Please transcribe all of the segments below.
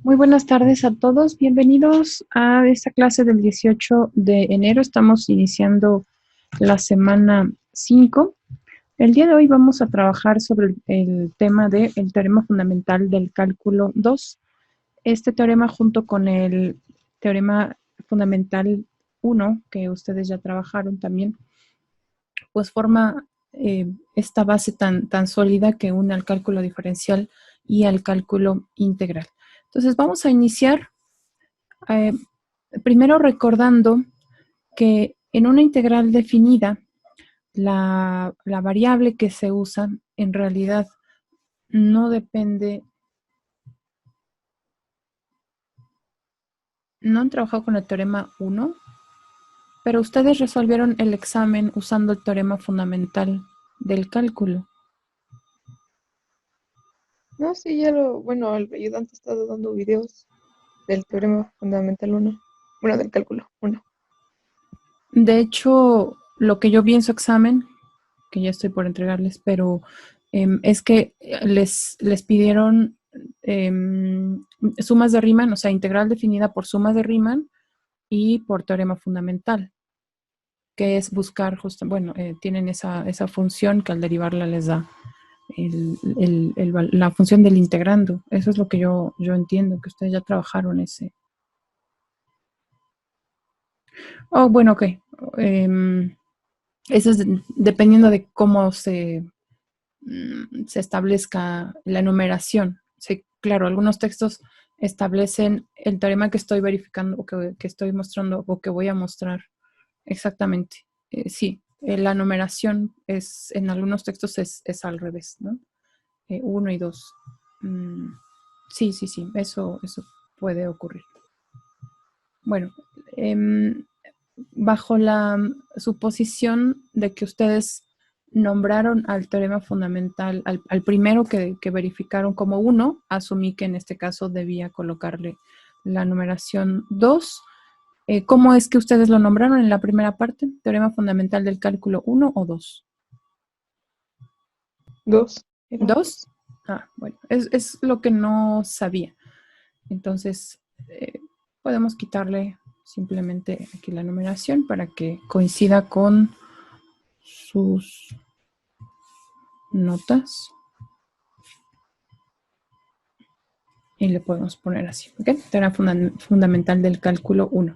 Muy buenas tardes a todos. Bienvenidos a esta clase del 18 de enero. Estamos iniciando la semana 5. El día de hoy vamos a trabajar sobre el tema del teorema fundamental del cálculo 2. Este teorema junto con el teorema fundamental 1, que ustedes ya trabajaron también, pues forma esta base tan sólida que une al cálculo diferencial y al cálculo integral. Entonces vamos a iniciar primero recordando que en una integral definida, la variable que se usa en realidad no depende. No han trabajado con el teorema 1, pero ustedes resolvieron el examen usando el teorema fundamental del cálculo. No, sí, bueno, el ayudante ha estado dando videos del teorema fundamental 1, bueno, del cálculo 1. De hecho, lo que yo vi en su examen, que ya estoy por entregarles, pero es que les pidieron sumas de Riemann, o sea, integral definida por sumas de Riemann y por teorema fundamental, que es buscar tienen esa función que al derivarla les da la función del integrando. Eso es lo que yo entiendo, que ustedes ya trabajaron ese. Oh, bueno, ok. Eso es dependiendo de cómo se establezca la numeración. Sí, claro, algunos textos establecen el teorema que estoy verificando o que estoy mostrando o que voy a mostrar exactamente. Sí, la numeración en algunos textos es al revés, ¿no? 1 y 2. Sí, eso puede ocurrir. Bueno, bajo la suposición de que ustedes nombraron al teorema fundamental, al primero que verificaron como 1, asumí que en este caso debía colocarle la numeración 2. ¿Cómo es que ustedes lo nombraron en la primera parte? ¿Teorema fundamental del cálculo 1 o 2? 2. ¿2? Ah, bueno, es lo que no sabía. Entonces, podemos quitarle simplemente aquí la numeración para que coincida con sus notas. Y le podemos poner así, ¿ok? Teorema fundamental del cálculo 1.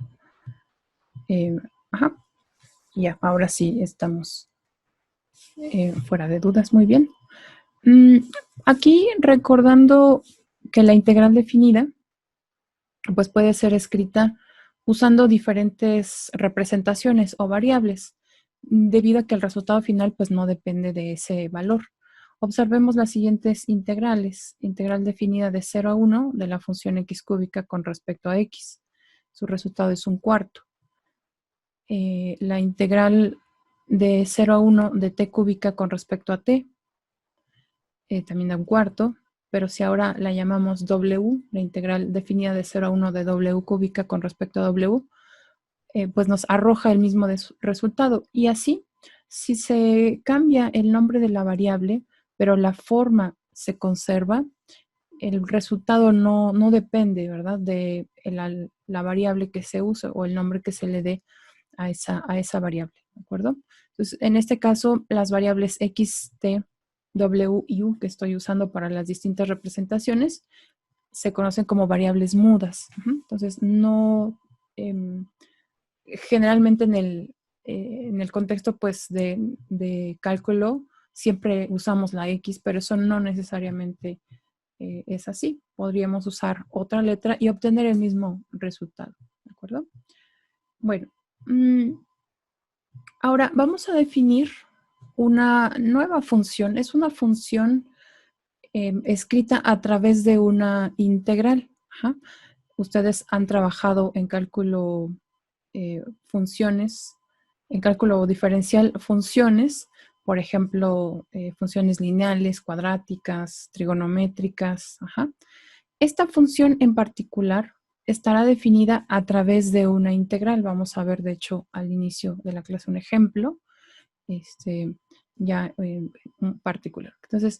Ya, ahora sí estamos fuera de dudas, muy bien. Aquí recordando que la integral definida pues puede ser escrita usando diferentes representaciones o variables, debido a que el resultado final pues no depende de ese valor. Observemos las siguientes integrales. Integral definida de 0 a 1 de la función x cúbica con respecto a x. Su resultado es 1/4. La integral de 0 a 1 de t cúbica con respecto a t también da 1/4. Pero si ahora la llamamos W, la integral definida de 0 a 1 de W cúbica con respecto a W, pues nos arroja el mismo resultado. Y así, si se cambia el nombre de la variable, pero la forma se conserva, el resultado no depende, ¿verdad?, de la variable que se use o el nombre que se le dé a esa variable, ¿de acuerdo? Entonces, en este caso, las variables x, t, w y u que estoy usando para las distintas representaciones se conocen como variables mudas. Entonces, no, generalmente en el contexto pues de cálculo siempre usamos la x, pero eso no necesariamente es así. Podríamos usar otra letra y obtener el mismo resultado, ¿de acuerdo? Bueno, ahora vamos a definir una nueva función. Es una función escrita a través de una integral. Ustedes han trabajado en cálculo funciones, en cálculo diferencial funciones, por ejemplo, funciones lineales, cuadráticas, trigonométricas. Esta función en particular estará definida a través de una integral. Vamos a ver, de hecho, al inicio de la clase un ejemplo, ya en particular. Entonces,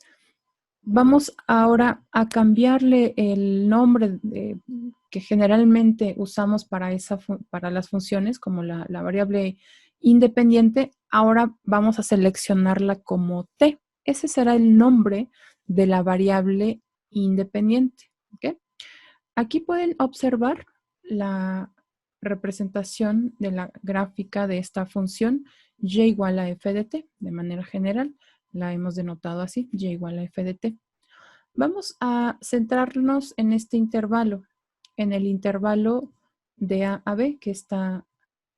Vamos ahora a cambiarle el nombre que generalmente usamos para las funciones, como la variable independiente. Ahora vamos a seleccionarla como t. Ese será el nombre de la variable independiente. ¿Okay? Aquí pueden observar la representación de la gráfica de esta función y igual a f de t. De manera general, la hemos denotado así, y igual a f de t. Vamos a centrarnos en este intervalo, en el intervalo de A a B, que está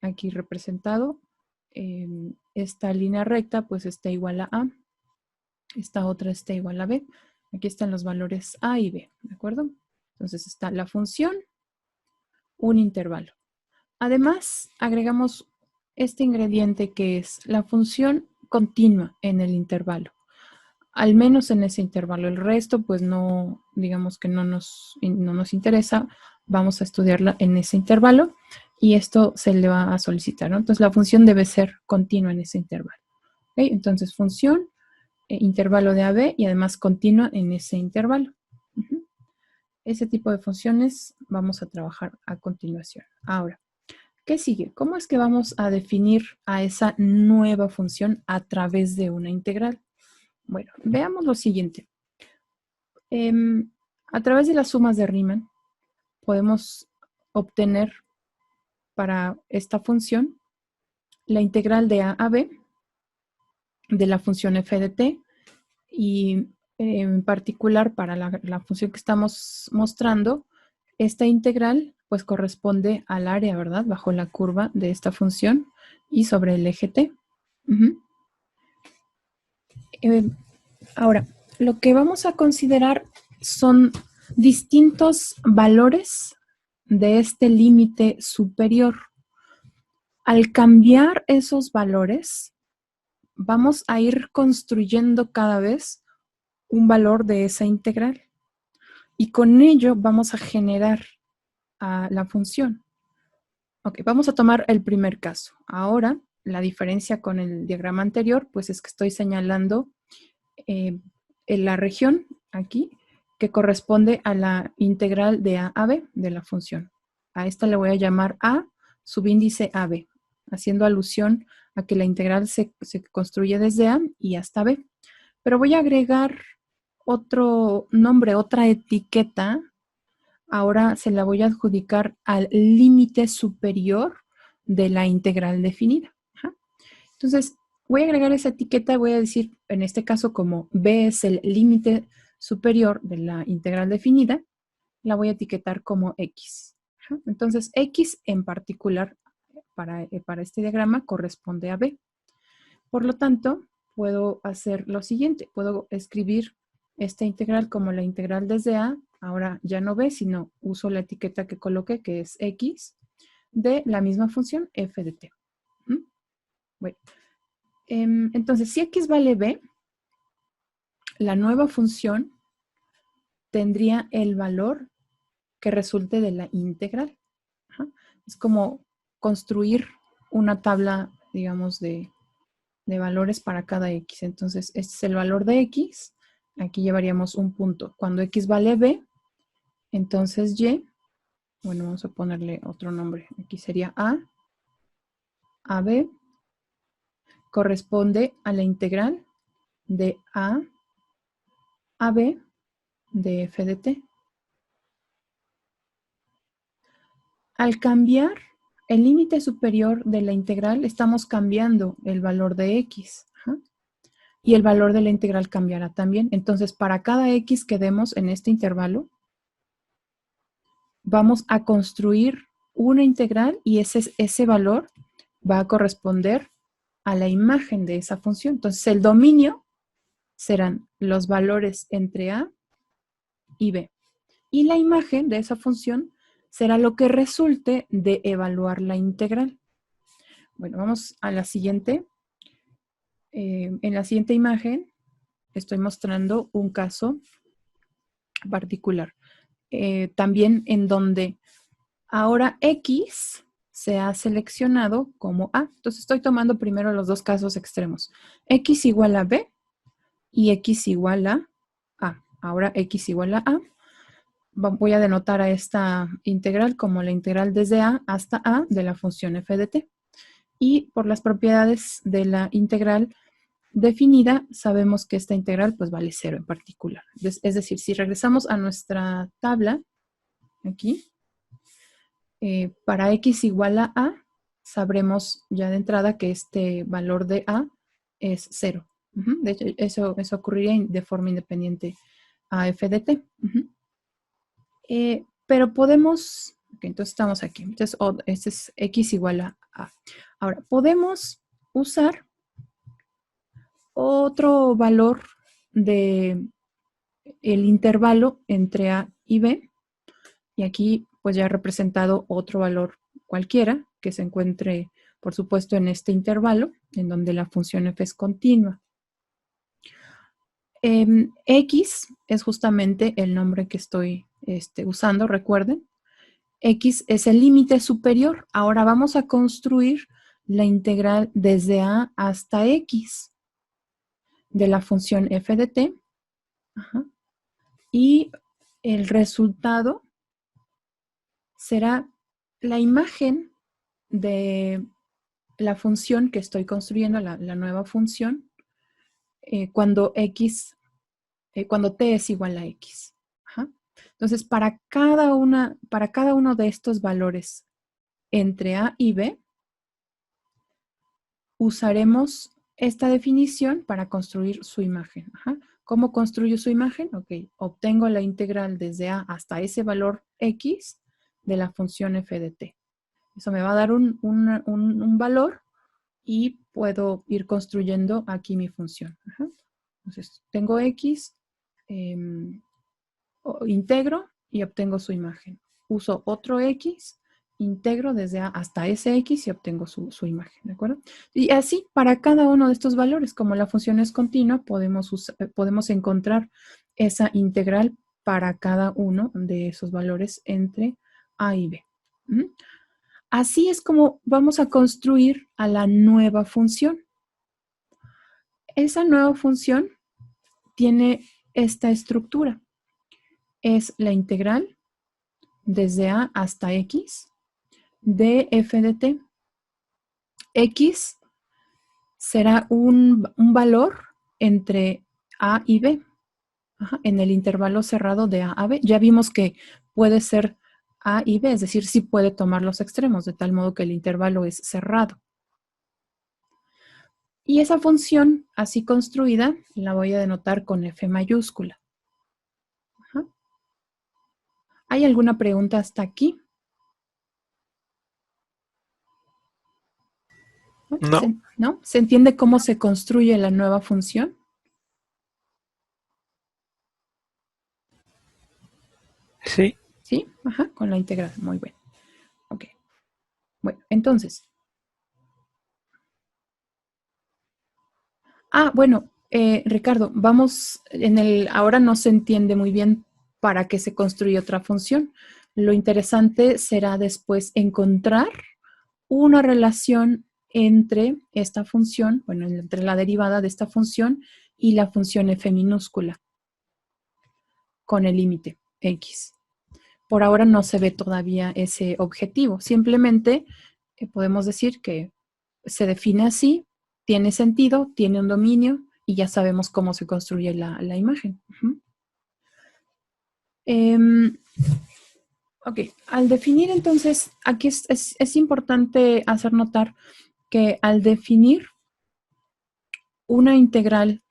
aquí representado. Esta línea recta pues está igual a A, esta otra está igual a B. Aquí están los valores A y B, ¿de acuerdo? Entonces está la función, un intervalo. Además, agregamos este ingrediente que es la función continua en el intervalo. Al menos en ese intervalo. El resto, pues no, digamos que no nos interesa. Vamos a estudiarla en ese intervalo y esto se le va a solicitar, ¿no? Entonces la función debe ser continua en ese intervalo. ¿Okay? Entonces función, intervalo de AB y además continua en ese intervalo. Ese tipo de funciones vamos a trabajar a continuación. Ahora, ¿qué sigue? ¿Cómo es que vamos a definir a esa nueva función a través de una integral? Bueno, veamos lo siguiente. A través de las sumas de Riemann podemos obtener para esta función la integral de A a B de la función f de t y en particular para la función que estamos mostrando, esta integral pues corresponde al área, ¿verdad? Bajo la curva de esta función y sobre el eje t. Ahora, lo que vamos a considerar son distintos valores de este límite superior. Al cambiar esos valores, vamos a ir construyendo cada vez un valor de esa integral. Y con ello vamos a generar la función. Ok, vamos a tomar el primer caso. Ahora, la diferencia con el diagrama anterior, pues es que estoy señalando en la región aquí que corresponde a la integral de A a B de la función. A esta le voy a llamar A subíndice AB, haciendo alusión a que la integral se construye desde A y hasta B. Pero voy a agregar otro nombre, otra etiqueta. Ahora se la voy a adjudicar al límite superior de la integral definida. Entonces, voy a agregar esa etiqueta, voy a decir, en este caso, como B es el límite superior de la integral definida, la voy a etiquetar como X. Entonces, X en particular para este diagrama corresponde a B. Por lo tanto, puedo hacer lo siguiente. Puedo escribir esta integral como la integral desde A, ahora ya no B, sino uso la etiqueta que coloqué, que es X, de la misma función f de t. Bueno, entonces, si X vale B, la nueva función tendría el valor que resulte de la integral. Es como construir una tabla, digamos, de valores para cada X. Entonces, este es el valor de X. Aquí llevaríamos un punto. Cuando X vale B, entonces Y, bueno, vamos a ponerle otro nombre. Aquí sería A, AB, corresponde a la integral de A a B de f de t. Al cambiar el límite superior de la integral, estamos cambiando el valor de x. Y el valor de la integral cambiará también. Entonces, para cada x que demos en este intervalo, vamos a construir una integral y ese valor va a corresponder a la imagen de esa función. Entonces, el dominio serán los valores entre a y b. Y la imagen de esa función será lo que resulte de evaluar la integral. Bueno, vamos a la siguiente. En la siguiente imagen estoy mostrando un caso particular. También en donde ahora X se ha seleccionado como A. Entonces estoy tomando primero los dos casos extremos. X igual a B y X igual a A. Ahora x igual a a. Voy a denotar a esta integral como la integral desde a hasta a de la función f de t. Y por las propiedades de la integral definida, sabemos que esta integral pues vale 0 en particular. Es decir, si regresamos a nuestra tabla, aquí, para x igual a, sabremos ya de entrada que este valor de a es 0. De hecho, eso ocurriría de forma independiente a f de t. Pero podemos, okay, entonces estamos aquí. Entonces, este es x igual a a. Ahora, podemos usar otro valor de el intervalo entre a y b. Y aquí pues ya he representado otro valor cualquiera que se encuentre, por supuesto, en este intervalo, en donde la función f es continua. X es justamente el nombre que estoy usando, recuerden. X es el límite superior. Ahora vamos a construir la integral desde a hasta x de la función f de t. Ajá. Y el resultado será la imagen de la función que estoy construyendo, la nueva función, cuando t es igual a x. Ajá. Entonces, para cada uno de estos valores entre a y b, usaremos esta definición para construir su imagen. Ajá. ¿Cómo construyo su imagen? Ok, obtengo la integral desde a hasta ese valor x de la función f de t. Eso me va a dar un valor y puedo ir construyendo aquí mi función. Ajá. Entonces, tengo x, integro y obtengo su imagen. Uso otro x, integro desde a hasta ese x y obtengo su imagen, ¿de acuerdo? Y así, para cada uno de estos valores, como la función es continua, podemos encontrar esa integral para cada uno de esos valores entre a y b. Así es como vamos a construir a la nueva función. Esa nueva función tiene esta estructura. Es la integral desde a hasta x de f de t. X será un valor entre a y b, en el intervalo cerrado de a a b. Ya vimos que puede ser a y b, es decir, sí puede tomar los extremos, de tal modo que el intervalo es cerrado. Y esa función así construida la voy a denotar con F mayúscula. Ajá. ¿Hay alguna pregunta hasta aquí? No. ¿No? ¿Se entiende cómo se construye la nueva función? Sí. ¿Sí? Ajá, con la integral. Muy bien. Ok. Bueno, entonces. Bueno, Ricardo, ahora no se entiende muy bien para qué se construye otra función. Lo interesante será después encontrar una relación entre esta función, bueno, entre la derivada de esta función y la función f minúscula con el límite x. Por ahora no se ve todavía ese objetivo. Simplemente podemos decir que se define así, tiene sentido, tiene un dominio y ya sabemos cómo se construye la imagen. Ok, al definir entonces, aquí es importante hacer notar que al definir una integral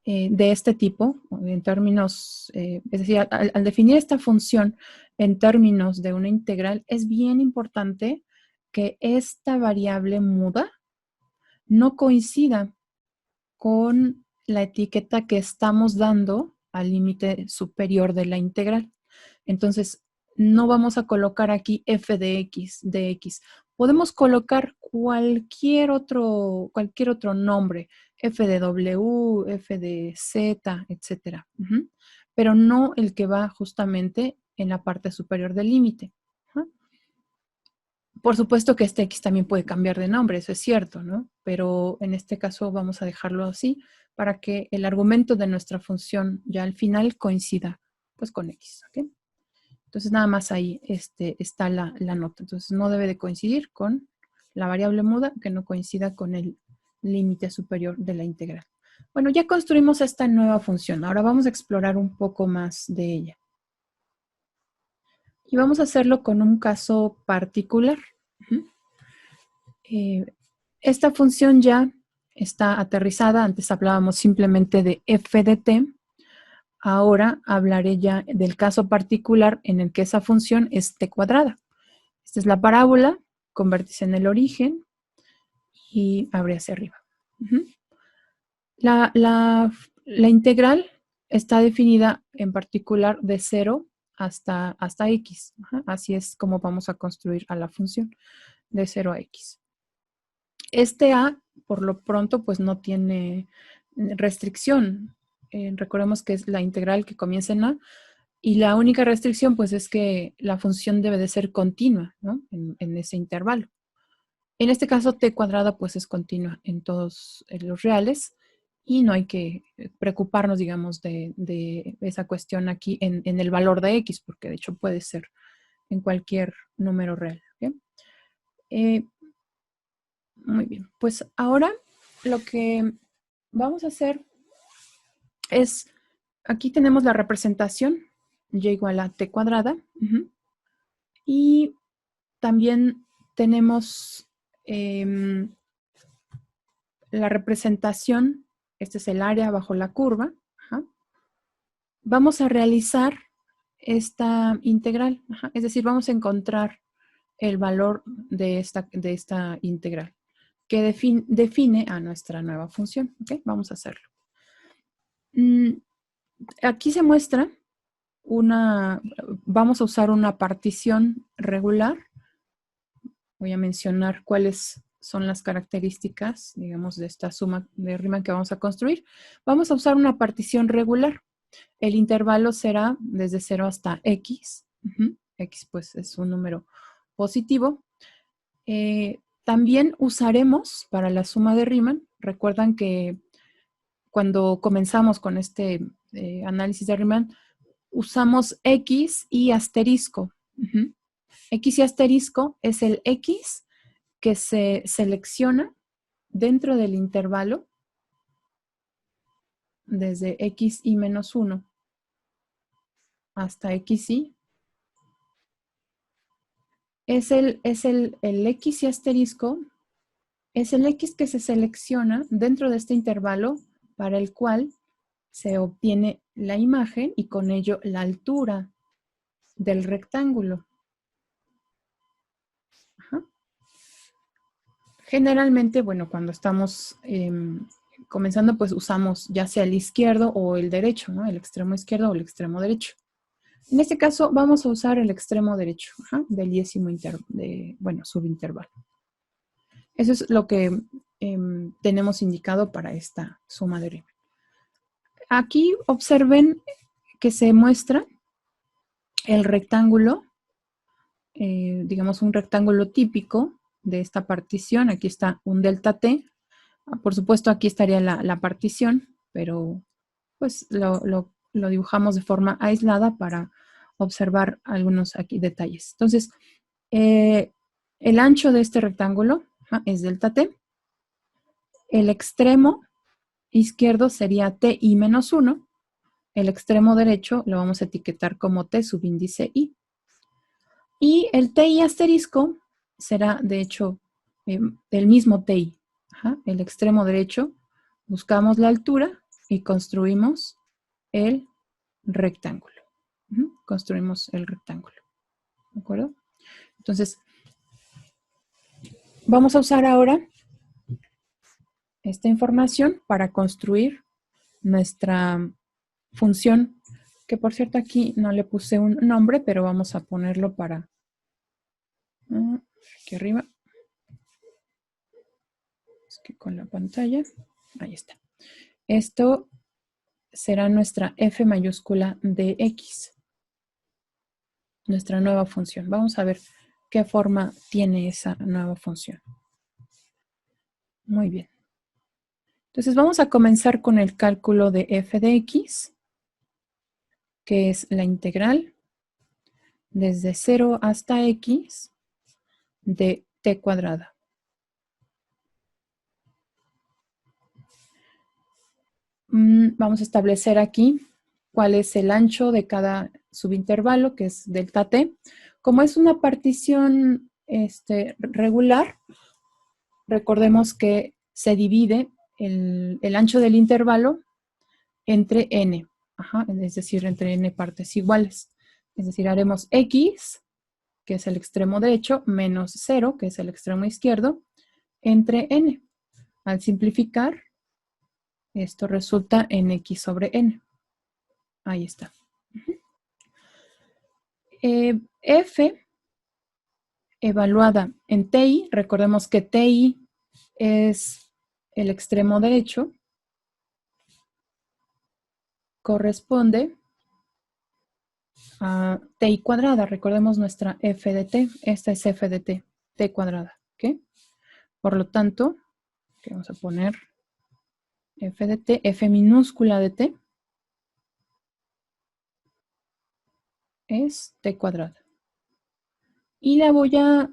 de este tipo, en términos, es decir, al definir esta función en términos de una integral, es bien importante que esta variable muda no coincida con la etiqueta que estamos dando al límite superior de la integral. Entonces, no vamos a colocar aquí f de x. Podemos colocar cualquier otro nombre, f de w, f de z, etc. Pero no el que va justamente en la parte superior del límite. Por supuesto que este x también puede cambiar de nombre, eso es cierto, ¿no? Pero en este caso vamos a dejarlo así para que el argumento de nuestra función ya al final coincida pues con x, ¿ok? Entonces nada más ahí está la nota. Entonces no debe de coincidir con la variable muda, que no coincida con el límite superior de la integral. Bueno, ya construimos esta nueva función. Ahora vamos a explorar un poco más de ella. Y vamos a hacerlo con un caso particular. Esta función ya está aterrizada. Antes hablábamos simplemente de f de t. Ahora hablaré ya del caso particular en el que esa función es t cuadrada. Esta es la parábola, convertirse en el origen y abre hacia arriba. La integral está definida en particular de 0 hasta x. Así es como vamos a construir a la función de 0 a x. Este a, por lo pronto, pues no tiene restricción. Recordemos que es la integral que comienza en a, y la única restricción, pues, es que la función debe de ser continua, ¿no? En ese intervalo. En este caso, t cuadrada, pues, es continua en todos los reales y no hay que preocuparnos, digamos, de esa cuestión aquí en el valor de x, porque de hecho puede ser en cualquier número real. ¿Okay? Muy bien, pues ahora lo que vamos a hacer es, aquí tenemos la representación, y igual a t cuadrada, y también tenemos la representación, este es el área bajo la curva. Vamos a realizar esta integral, es decir, vamos a encontrar el valor de esta integral que define a nuestra nueva función. ¿Okay? Vamos a hacerlo. Aquí se muestra vamos a usar una partición regular. Voy a mencionar cuáles son las características, digamos, de esta suma de Riemann que vamos a construir. Vamos a usar una partición regular. El intervalo será desde 0 hasta x. X, pues, es un número positivo. También usaremos para la suma de Riemann, recuerdan que cuando comenzamos con este análisis de Riemann, usamos x y asterisco. X y asterisco es el x que se selecciona dentro del intervalo desde xy menos 1 hasta xy. Es el x y asterisco, es el x que se selecciona dentro de este intervalo para el cual se obtiene la imagen y con ello la altura del rectángulo. Generalmente, bueno, cuando estamos comenzando, pues usamos ya sea el izquierdo o el derecho, ¿no? El extremo izquierdo o el extremo derecho. En este caso, vamos a usar el extremo derecho del 10º subintervalo. Eso es lo que tenemos indicado para esta suma de Riemann. Aquí observen que se muestra el rectángulo, digamos un rectángulo típico de esta partición. Aquí está un delta t. Por supuesto, aquí estaría la partición, pero pues lo dibujamos de forma aislada para observar algunos aquí detalles. Entonces, el ancho de este rectángulo es delta t. El extremo izquierdo sería ti menos 1. El extremo derecho lo vamos a etiquetar como t subíndice i. Y el ti asterisco será, de hecho, el mismo ti. El extremo derecho, buscamos la altura y construimos el rectángulo. Construimos el rectángulo. ¿De acuerdo? Entonces, vamos a usar ahora esta información para construir nuestra función, que por cierto aquí no le puse un nombre, pero vamos a ponerlo para aquí arriba. Es que con la pantalla, ahí está. Esto será nuestra f mayúscula de x, nuestra nueva función. Vamos a ver qué forma tiene esa nueva función. Muy bien. Entonces vamos a comenzar con el cálculo de f de x, que es la integral desde 0 hasta x de t cuadrada. Vamos a establecer aquí cuál es el ancho de cada subintervalo, que es delta t. Como es una partición regular, recordemos que se divide el ancho del intervalo entre n, es decir, entre n partes iguales. Es decir, haremos x, que es el extremo derecho, menos 0, que es el extremo izquierdo, entre n. Al simplificar, esto resulta en x sobre n. Ahí está. F evaluada en TI, recordemos que TI es el extremo derecho, corresponde a TI cuadrada. Recordemos nuestra f de t. Esta es f de t, t cuadrada. ¿Ok? Por lo tanto, vamos a poner f de t, f minúscula de t, es t cuadrada. Y la voy a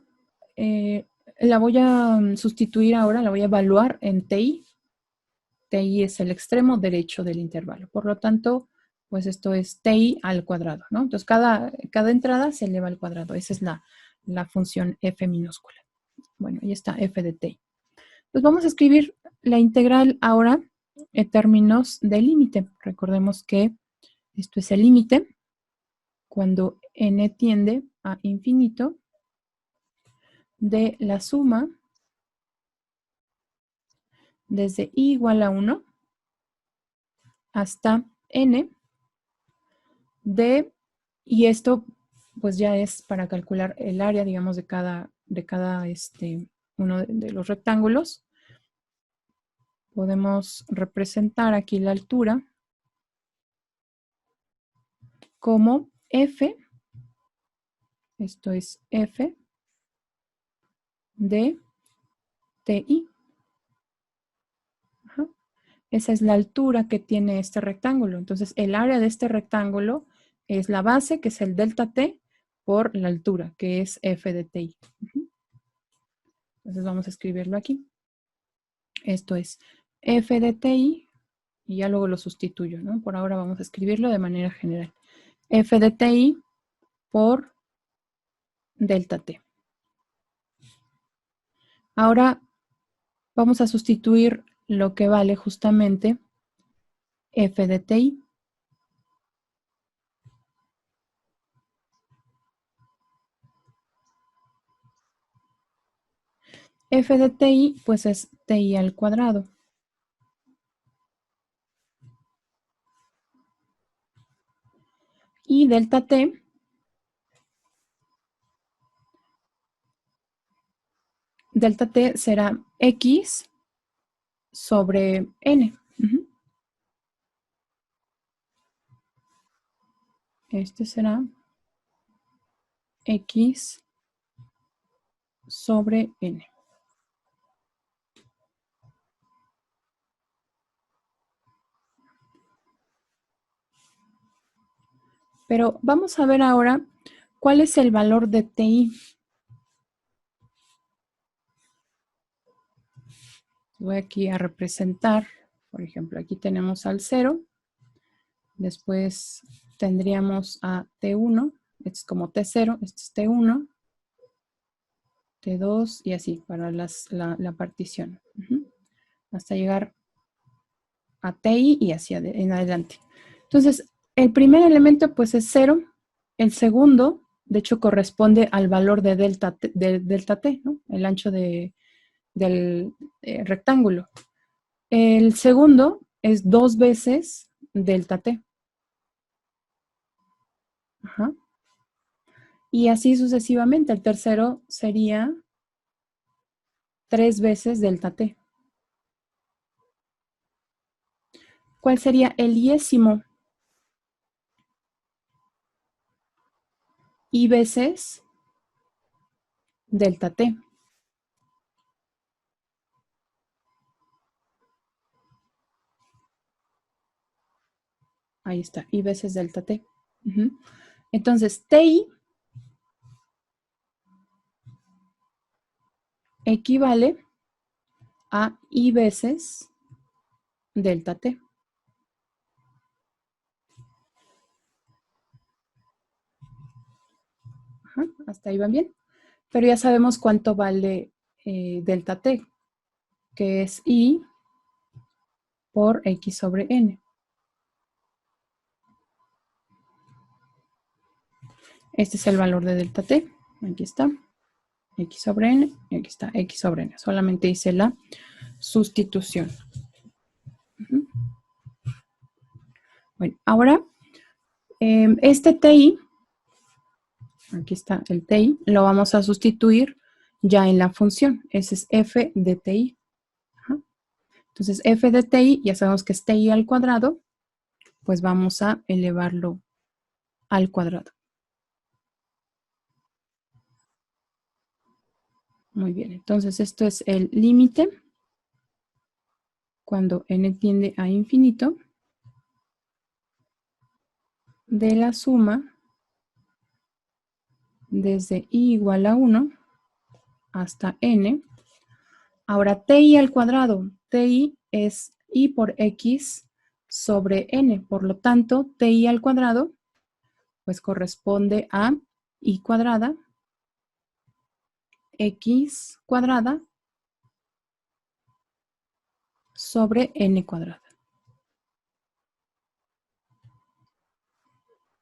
sustituir ahora, la voy a evaluar en TI. TI es el extremo derecho del intervalo. Por lo tanto, pues esto es TI al cuadrado, ¿no? Entonces, cada entrada se eleva al cuadrado. Esa es la función f minúscula. Bueno, ahí está f de TI. Entonces, vamos a escribir la integral ahora en términos de límite. Recordemos que esto es el límite cuando n tiende a infinito de la suma desde i igual a 1 hasta n de, y esto pues ya es para calcular el área, digamos, de cada uno de los rectángulos. Podemos representar aquí la altura como f, esto es f de ti. Esa es la altura que tiene este rectángulo. Entonces, el área de este rectángulo es la base, que es el delta t, por la altura, que es f de ti. Entonces, vamos a escribirlo aquí. Esto es f de ti, y ya luego lo sustituyo, ¿no? Por ahora vamos a escribirlo de manera general. F de ti por delta t. Ahora vamos a sustituir lo que vale justamente f de ti. F de ti, pues es ti al cuadrado. Y delta t será x sobre n. Este será x sobre n. Pero vamos a ver ahora cuál es el valor de ti. Voy aquí a representar, por ejemplo, aquí tenemos al 0, después tendríamos a T1, este es como T0, este es T1, T2 y así para la partición. Hasta llegar a TI y hacia en adelante. Entonces, el primer elemento pues es 0, el segundo, de hecho, corresponde al valor de delta t, ¿no? El ancho del rectángulo. El segundo es 2 veces delta t. Y así sucesivamente. El tercero sería 3 veces delta t. ¿Cuál sería el iésimo? I veces delta t. Ahí está, I veces delta t. Entonces, ti equivale a I veces delta t. Ajá, hasta ahí van bien. Pero ya sabemos cuánto vale delta t, que es I por X sobre N. Este es el valor de delta t. Aquí está. X sobre N. Y aquí está X sobre N. Solamente hice la sustitución. Bueno, ahora este TI, aquí está el TI, lo vamos a sustituir ya en la función. Ese es f de TI. Ajá. Entonces, f de TI, ya sabemos que es TI al cuadrado, pues vamos a elevarlo al cuadrado. Muy bien, entonces esto es el límite cuando n tiende a infinito de la suma desde i igual a 1 hasta n. Ahora, ti al cuadrado, ti es i por x sobre n, por lo tanto, ti al cuadrado, pues corresponde a i cuadrada, x cuadrada, sobre n cuadrada.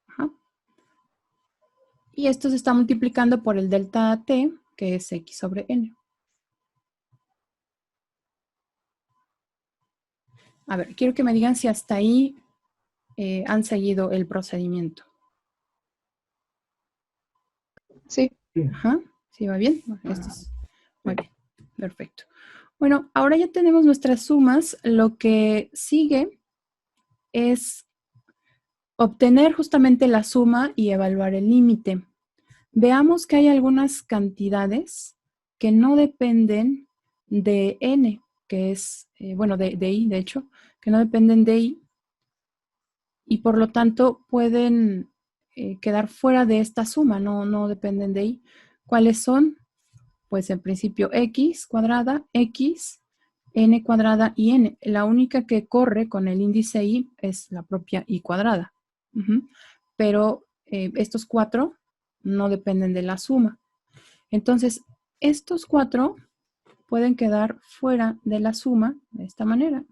Ajá. Y esto se está multiplicando por el delta t, que es x sobre n. A ver, quiero que me digan si hasta ahí han seguido el procedimiento. Sí. Ajá, ¿sí va bien? Bueno, muy bien, perfecto. Bueno, ahora ya tenemos nuestras sumas. Lo que sigue es obtener justamente la suma y evaluar el límite. Veamos que hay algunas cantidades que no dependen de n, que es, bueno, de i, de hecho, que no dependen de i, y por lo tanto pueden quedar fuera de esta suma, no dependen de i. ¿Cuáles son? Pues en principio x cuadrada, x, n cuadrada y n. La única que corre con el índice i es la propia i cuadrada. Pero estos 4 no dependen de la suma. Entonces, estos 4 pueden quedar fuera de la suma de esta manera.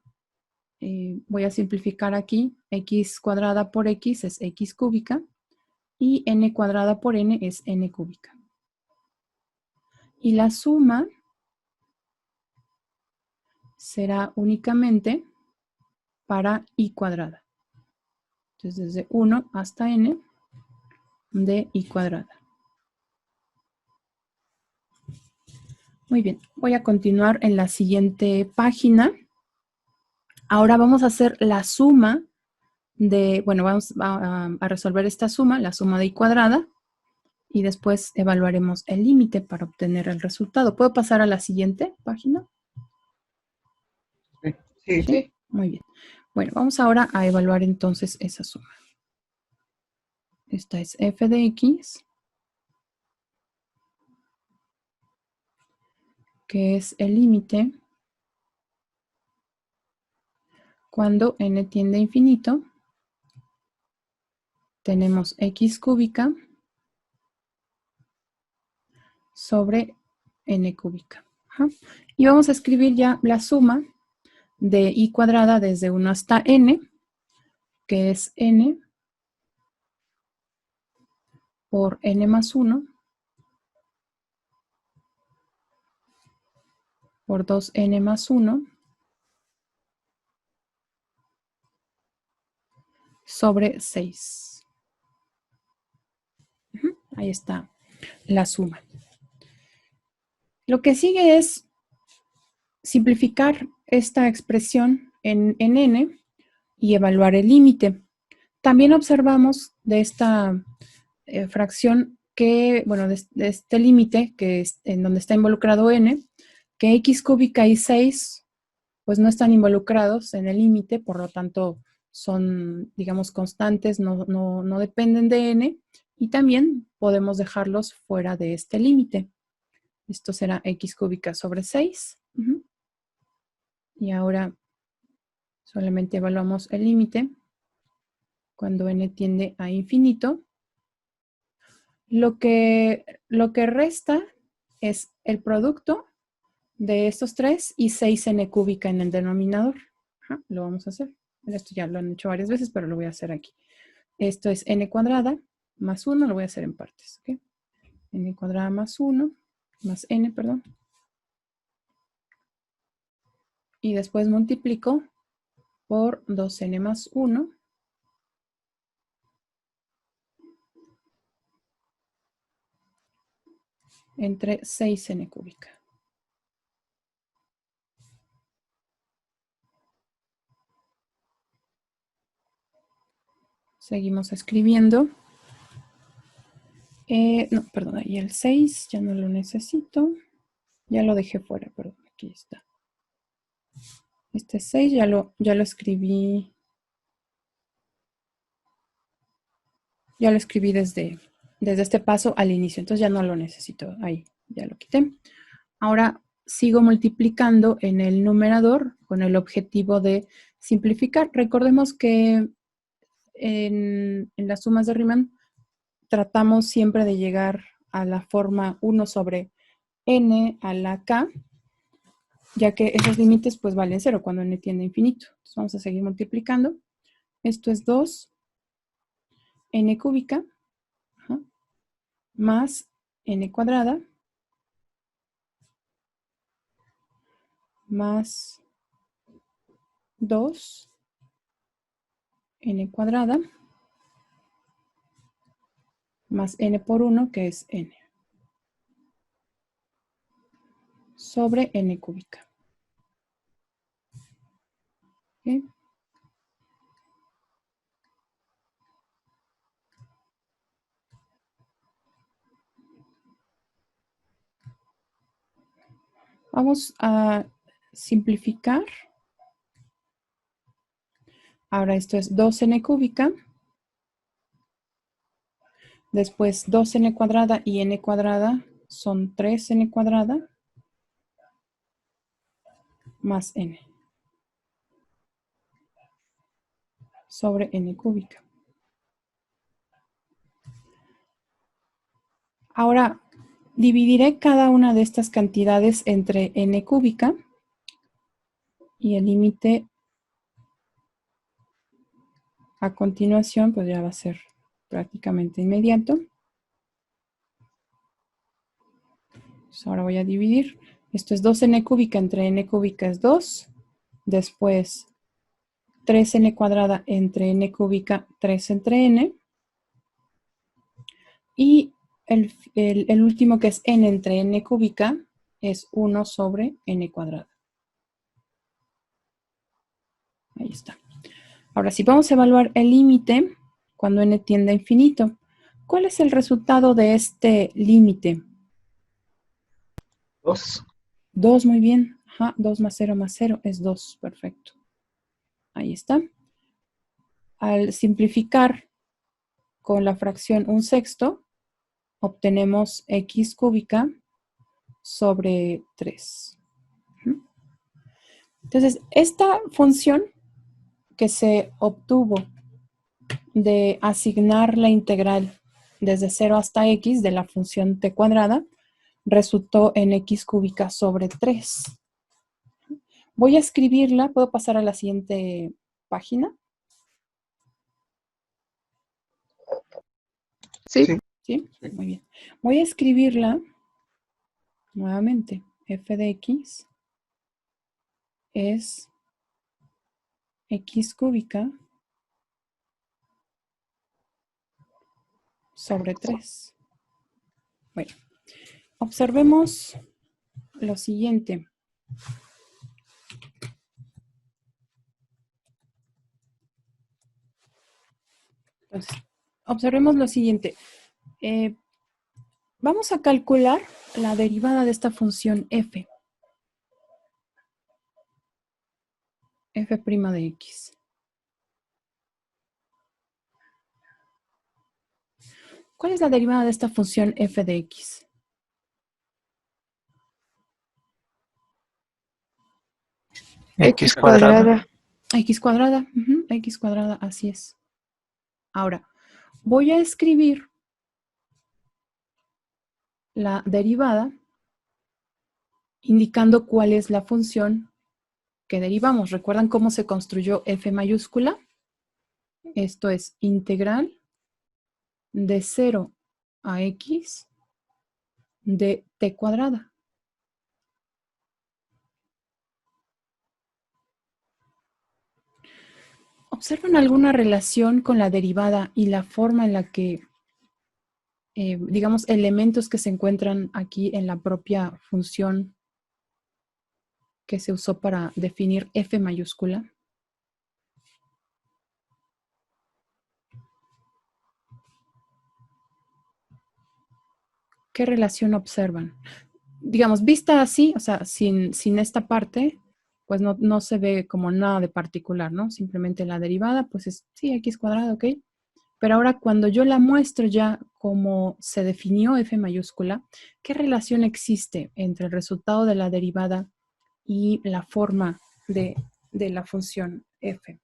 Voy a simplificar aquí. X cuadrada por x es x cúbica y n cuadrada por n es n cúbica. Y la suma será únicamente para i cuadrada. Entonces, desde 1 hasta n de i cuadrada. Muy bien, voy a continuar en la siguiente página. Ahora vamos a hacer la suma de, bueno, vamos a resolver esta suma, la suma de i cuadrada, y después evaluaremos el límite para obtener el resultado. ¿Puedo pasar a la siguiente página? Sí. Sí. Muy bien. Bueno, vamos ahora a evaluar entonces esa suma. Esta es f de x, que es el límite cuando n tiende a infinito. Tenemos x cúbica sobre n cúbica. Ajá. Y vamos a escribir ya la suma de i cuadrada desde 1 hasta n, que es n por n más 1 por 2n más 1 sobre 6. Ahí está la suma. Lo que sigue es simplificar esta expresión en n y evaluar el límite. También observamos de esta fracción que, bueno, de este límite que es en donde está involucrado n, que x cúbica y 6 pues no están involucrados en el límite, por lo tanto son, digamos, constantes, no dependen de n, y también podemos dejarlos fuera de este límite. Esto será x cúbica sobre 6. Y ahora solamente evaluamos el límite cuando n tiende a infinito. Lo que resta es el producto de estos tres y 6n cúbica en el denominador. Lo vamos a hacer. Esto ya lo han hecho varias veces, pero lo voy a hacer aquí. Esto es n cuadrada más 1, lo voy a hacer en partes. ¿Okay? N cuadrada más 1, más n, perdón. Y después multiplico por 2n más 1 entre 6n cúbica. Seguimos escribiendo. No, perdón, ahí el 6 ya no lo necesito. Ya lo dejé fuera, perdón, aquí está. Este 6 ya lo escribí. Ya lo escribí desde este paso al inicio, entonces ya no lo necesito. Ahí, ya lo quité. Ahora sigo multiplicando en el numerador con el objetivo de simplificar. Recordemos que en las sumas de Riemann tratamos siempre de llegar a la forma 1 sobre n a la k, ya que esos límites pues valen 0 cuando n tiende a infinito. Entonces vamos a seguir multiplicando. Esto es 2 n cúbica más n cuadrada más 2 n cuadrada más n por 1, que es n, sobre n cúbica. ¿Okay? Vamos a simplificar. Ahora esto es 2n cúbica. Después 2n cuadrada y n cuadrada son 3n cuadrada más n sobre n cúbica. Ahora dividiré cada una de estas cantidades entre n cúbica y el límite a continuación pues ya va a ser prácticamente inmediato. Entonces ahora voy a dividir. Esto es 2n cúbica entre n cúbica es 2. Después 3n cuadrada entre n cúbica, 3 entre n. Y el último que es n entre n cúbica es 1 sobre n cuadrada. Ahí está. Ahora sí, vamos a evaluar el límite cuando n tiende a infinito. ¿Cuál es el resultado de este límite? 2. 2, muy bien. 2 más 0 es 2. Perfecto. Ahí está. Al simplificar con la fracción 1/6, obtenemos x cúbica sobre 3. Entonces, esta función que se obtuvo de asignar la integral desde 0 hasta x de la función t cuadrada resultó en x cúbica sobre 3. Voy a escribirla. ¿Puedo pasar a la siguiente página? Sí. ¿Sí? Muy bien. Voy a escribirla nuevamente. F de x es x cúbica sobre 3. Bueno, observemos lo siguiente. Entonces, observemos lo siguiente. Vamos a calcular la derivada de esta función f. F' de x. ¿Cuál es la derivada de esta función f de x? X cuadrada. X cuadrada. X cuadrada, así es. Ahora, voy a escribir la derivada indicando cuál es la función que derivamos. ¿Recuerdan cómo se construyó f mayúscula? Esto es integral de 0 a x de t cuadrada. ¿Observan alguna relación con la derivada y la forma en la que, digamos, elementos que se encuentran aquí en la propia función que se usó para definir f mayúscula? ¿Qué relación observan? Digamos, vista así, o sea, sin esta parte, pues no se ve como nada de particular, ¿no? Simplemente la derivada, pues es, sí, x cuadrado, ¿ok? Pero ahora cuando yo la muestro ya como se definió f mayúscula, ¿qué relación existe entre el resultado de la derivada y la forma de la función f?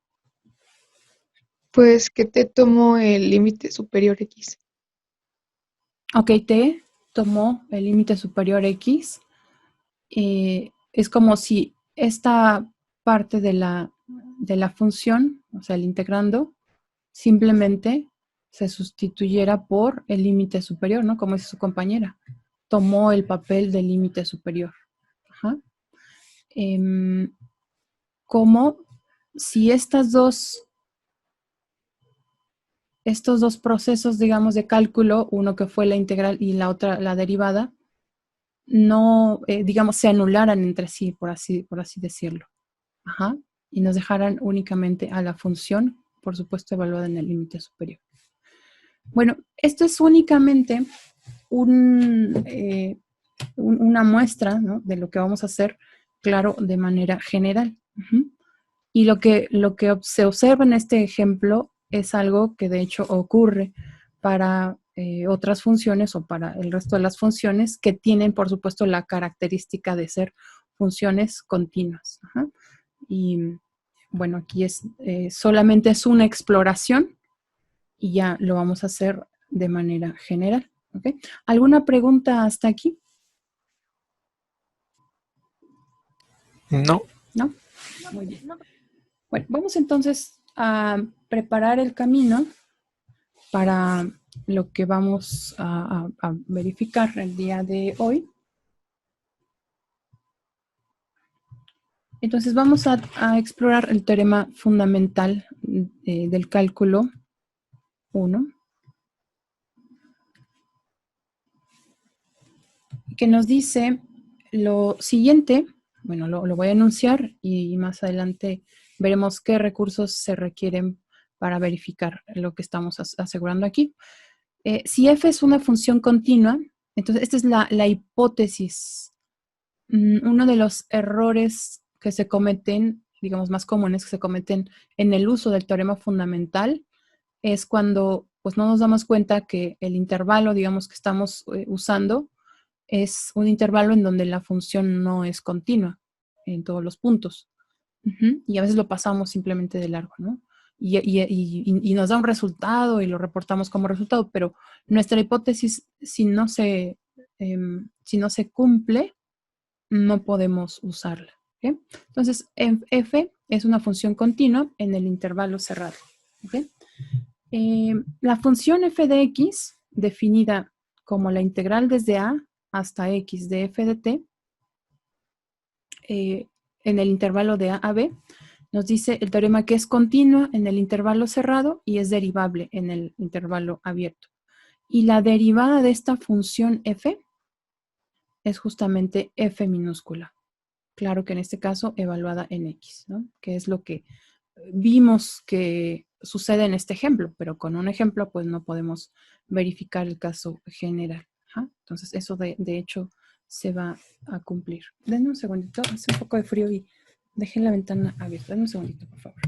Pues que t tomó el límite superior x. Ok, t tomó el límite superior x. Es como si esta parte de la función, o sea, el integrando, simplemente se sustituyera por el límite superior, ¿no? Como dice su compañera. Tomó el papel del límite superior. Ajá. Como si estos dos procesos, digamos, de cálculo, uno que fue la integral y la otra la derivada, no, digamos, se anularan entre sí, por así decirlo. Ajá. Y nos dejaran únicamente a la función, por supuesto, evaluada en el límite superior. Bueno, esto es únicamente una muestra, ¿no?, de lo que vamos a hacer, claro, de manera general. Y lo que se observa en este ejemplo es algo que de hecho ocurre para otras funciones o para el resto de las funciones que tienen, por supuesto, la característica de ser funciones continuas. Ajá. Y bueno, aquí solamente es una exploración y ya lo vamos a hacer de manera general. ¿Okay? ¿Alguna pregunta hasta aquí? No. ¿No? Muy bien. Bueno, vamos entonces a preparar el camino para lo que vamos a verificar el día de hoy. Entonces vamos a explorar el teorema fundamental del cálculo 1, que nos dice lo siguiente. Bueno, lo voy a enunciar y más adelante veremos qué recursos se requieren para verificar lo que estamos asegurando aquí. Si f es una función continua, entonces esta es la hipótesis. Uno de los errores que se cometen, digamos más comunes que se cometen en el uso del teorema fundamental, es cuando pues no nos damos cuenta que el intervalo, digamos, que estamos usando es un intervalo en donde la función no es continua en todos los puntos. Y a veces lo pasamos simplemente de largo, ¿no? Y nos da un resultado y lo reportamos como resultado, pero nuestra hipótesis, si no se cumple, no podemos usarla. ¿Okay? Entonces, f es una función continua en el intervalo cerrado. ¿Okay? La función f de x, definida como la integral desde a hasta x de f de t, en el intervalo de a a b, nos dice el teorema que es continua en el intervalo cerrado y es derivable en el intervalo abierto. Y la derivada de esta función f es justamente f minúscula. Claro que en este caso evaluada en x, ¿no? Que es lo que vimos que sucede en este ejemplo, pero con un ejemplo pues no podemos verificar el caso general. Ajá. Entonces, eso de hecho se va a cumplir. Denme un segundito, hace un poco de frío y dejen la ventana abierta. Denme un segundito, por favor.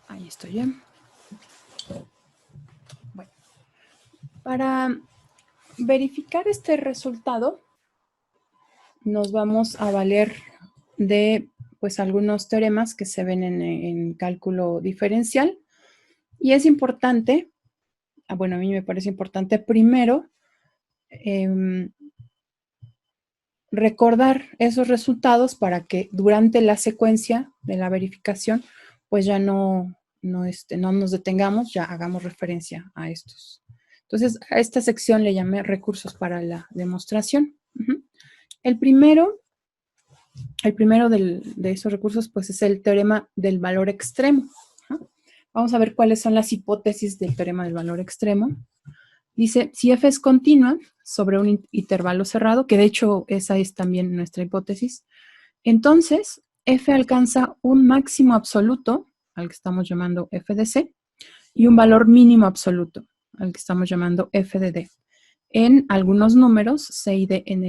Ahí estoy ya. Bueno, para verificar este resultado, nos vamos a valer de pues algunos teoremas que se ven en cálculo diferencial. Y es importante, bueno, a mí me parece importante primero recordar esos resultados para que durante la secuencia de la verificación, pues ya no nos detengamos, ya hagamos referencia a estos. Entonces, a esta sección le llamé recursos para la demostración. El primero de esos recursos, pues es el teorema del valor extremo. Vamos a ver cuáles son las hipótesis del teorema del valor extremo. Dice, si f es continua sobre un intervalo cerrado, que de hecho esa es también nuestra hipótesis, entonces f alcanza un máximo absoluto, al que estamos llamando f de c, y un valor mínimo absoluto, al que estamos llamando f de d, en algunos números c y d en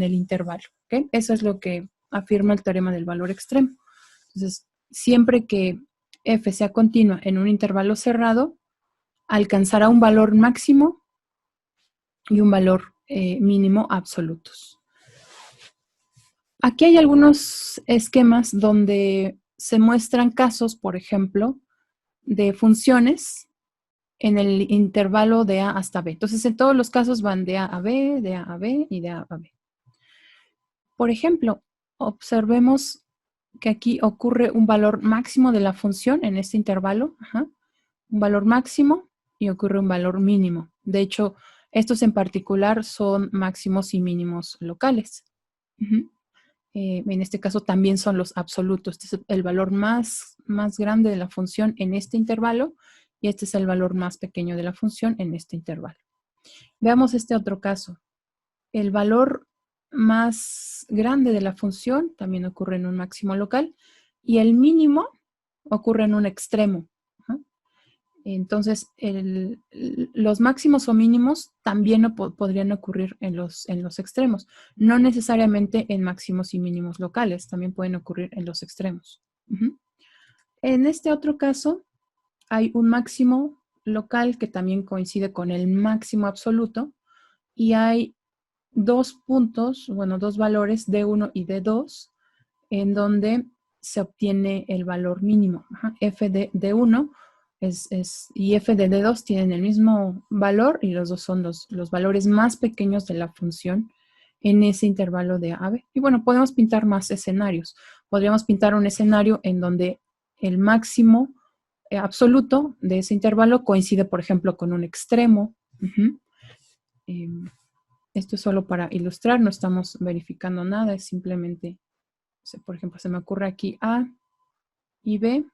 el intervalo. ¿Okay? Eso es lo que afirma el teorema del valor extremo. Entonces, siempre que f sea continua en un intervalo cerrado, alcanzará un valor máximo y un valor mínimo absolutos. Aquí hay algunos esquemas donde se muestran casos, por ejemplo, de funciones en el intervalo de A hasta B. Entonces, en todos los casos van de A a B, de A a B y de A a B. Por ejemplo, observemos que aquí ocurre un valor máximo de la función en este intervalo, un valor máximo y ocurre un valor mínimo. De hecho, estos en particular son máximos y mínimos locales. En este caso también son los absolutos. Este es el valor más grande de la función en este intervalo y este es el valor más pequeño de la función en este intervalo. Veamos este otro caso. El valor más grande de la función también ocurre en un máximo local y el mínimo ocurre en un extremo. Entonces, los máximos o mínimos también podrían ocurrir en los extremos. No necesariamente en máximos y mínimos locales, también pueden ocurrir en los extremos. En este otro caso, hay un máximo local que también coincide con el máximo absoluto y hay dos puntos, bueno, dos valores, D1 y D2, en donde se obtiene el valor mínimo. F de D1 y f de D2 tienen el mismo valor y los dos son los valores más pequeños de la función en ese intervalo de A a B. Y bueno, podemos pintar más escenarios. Podríamos pintar un escenario en donde el máximo absoluto de ese intervalo coincide, por ejemplo, con un extremo. Esto es solo para ilustrar, no estamos verificando nada, es simplemente, por ejemplo, se me ocurre aquí A y B,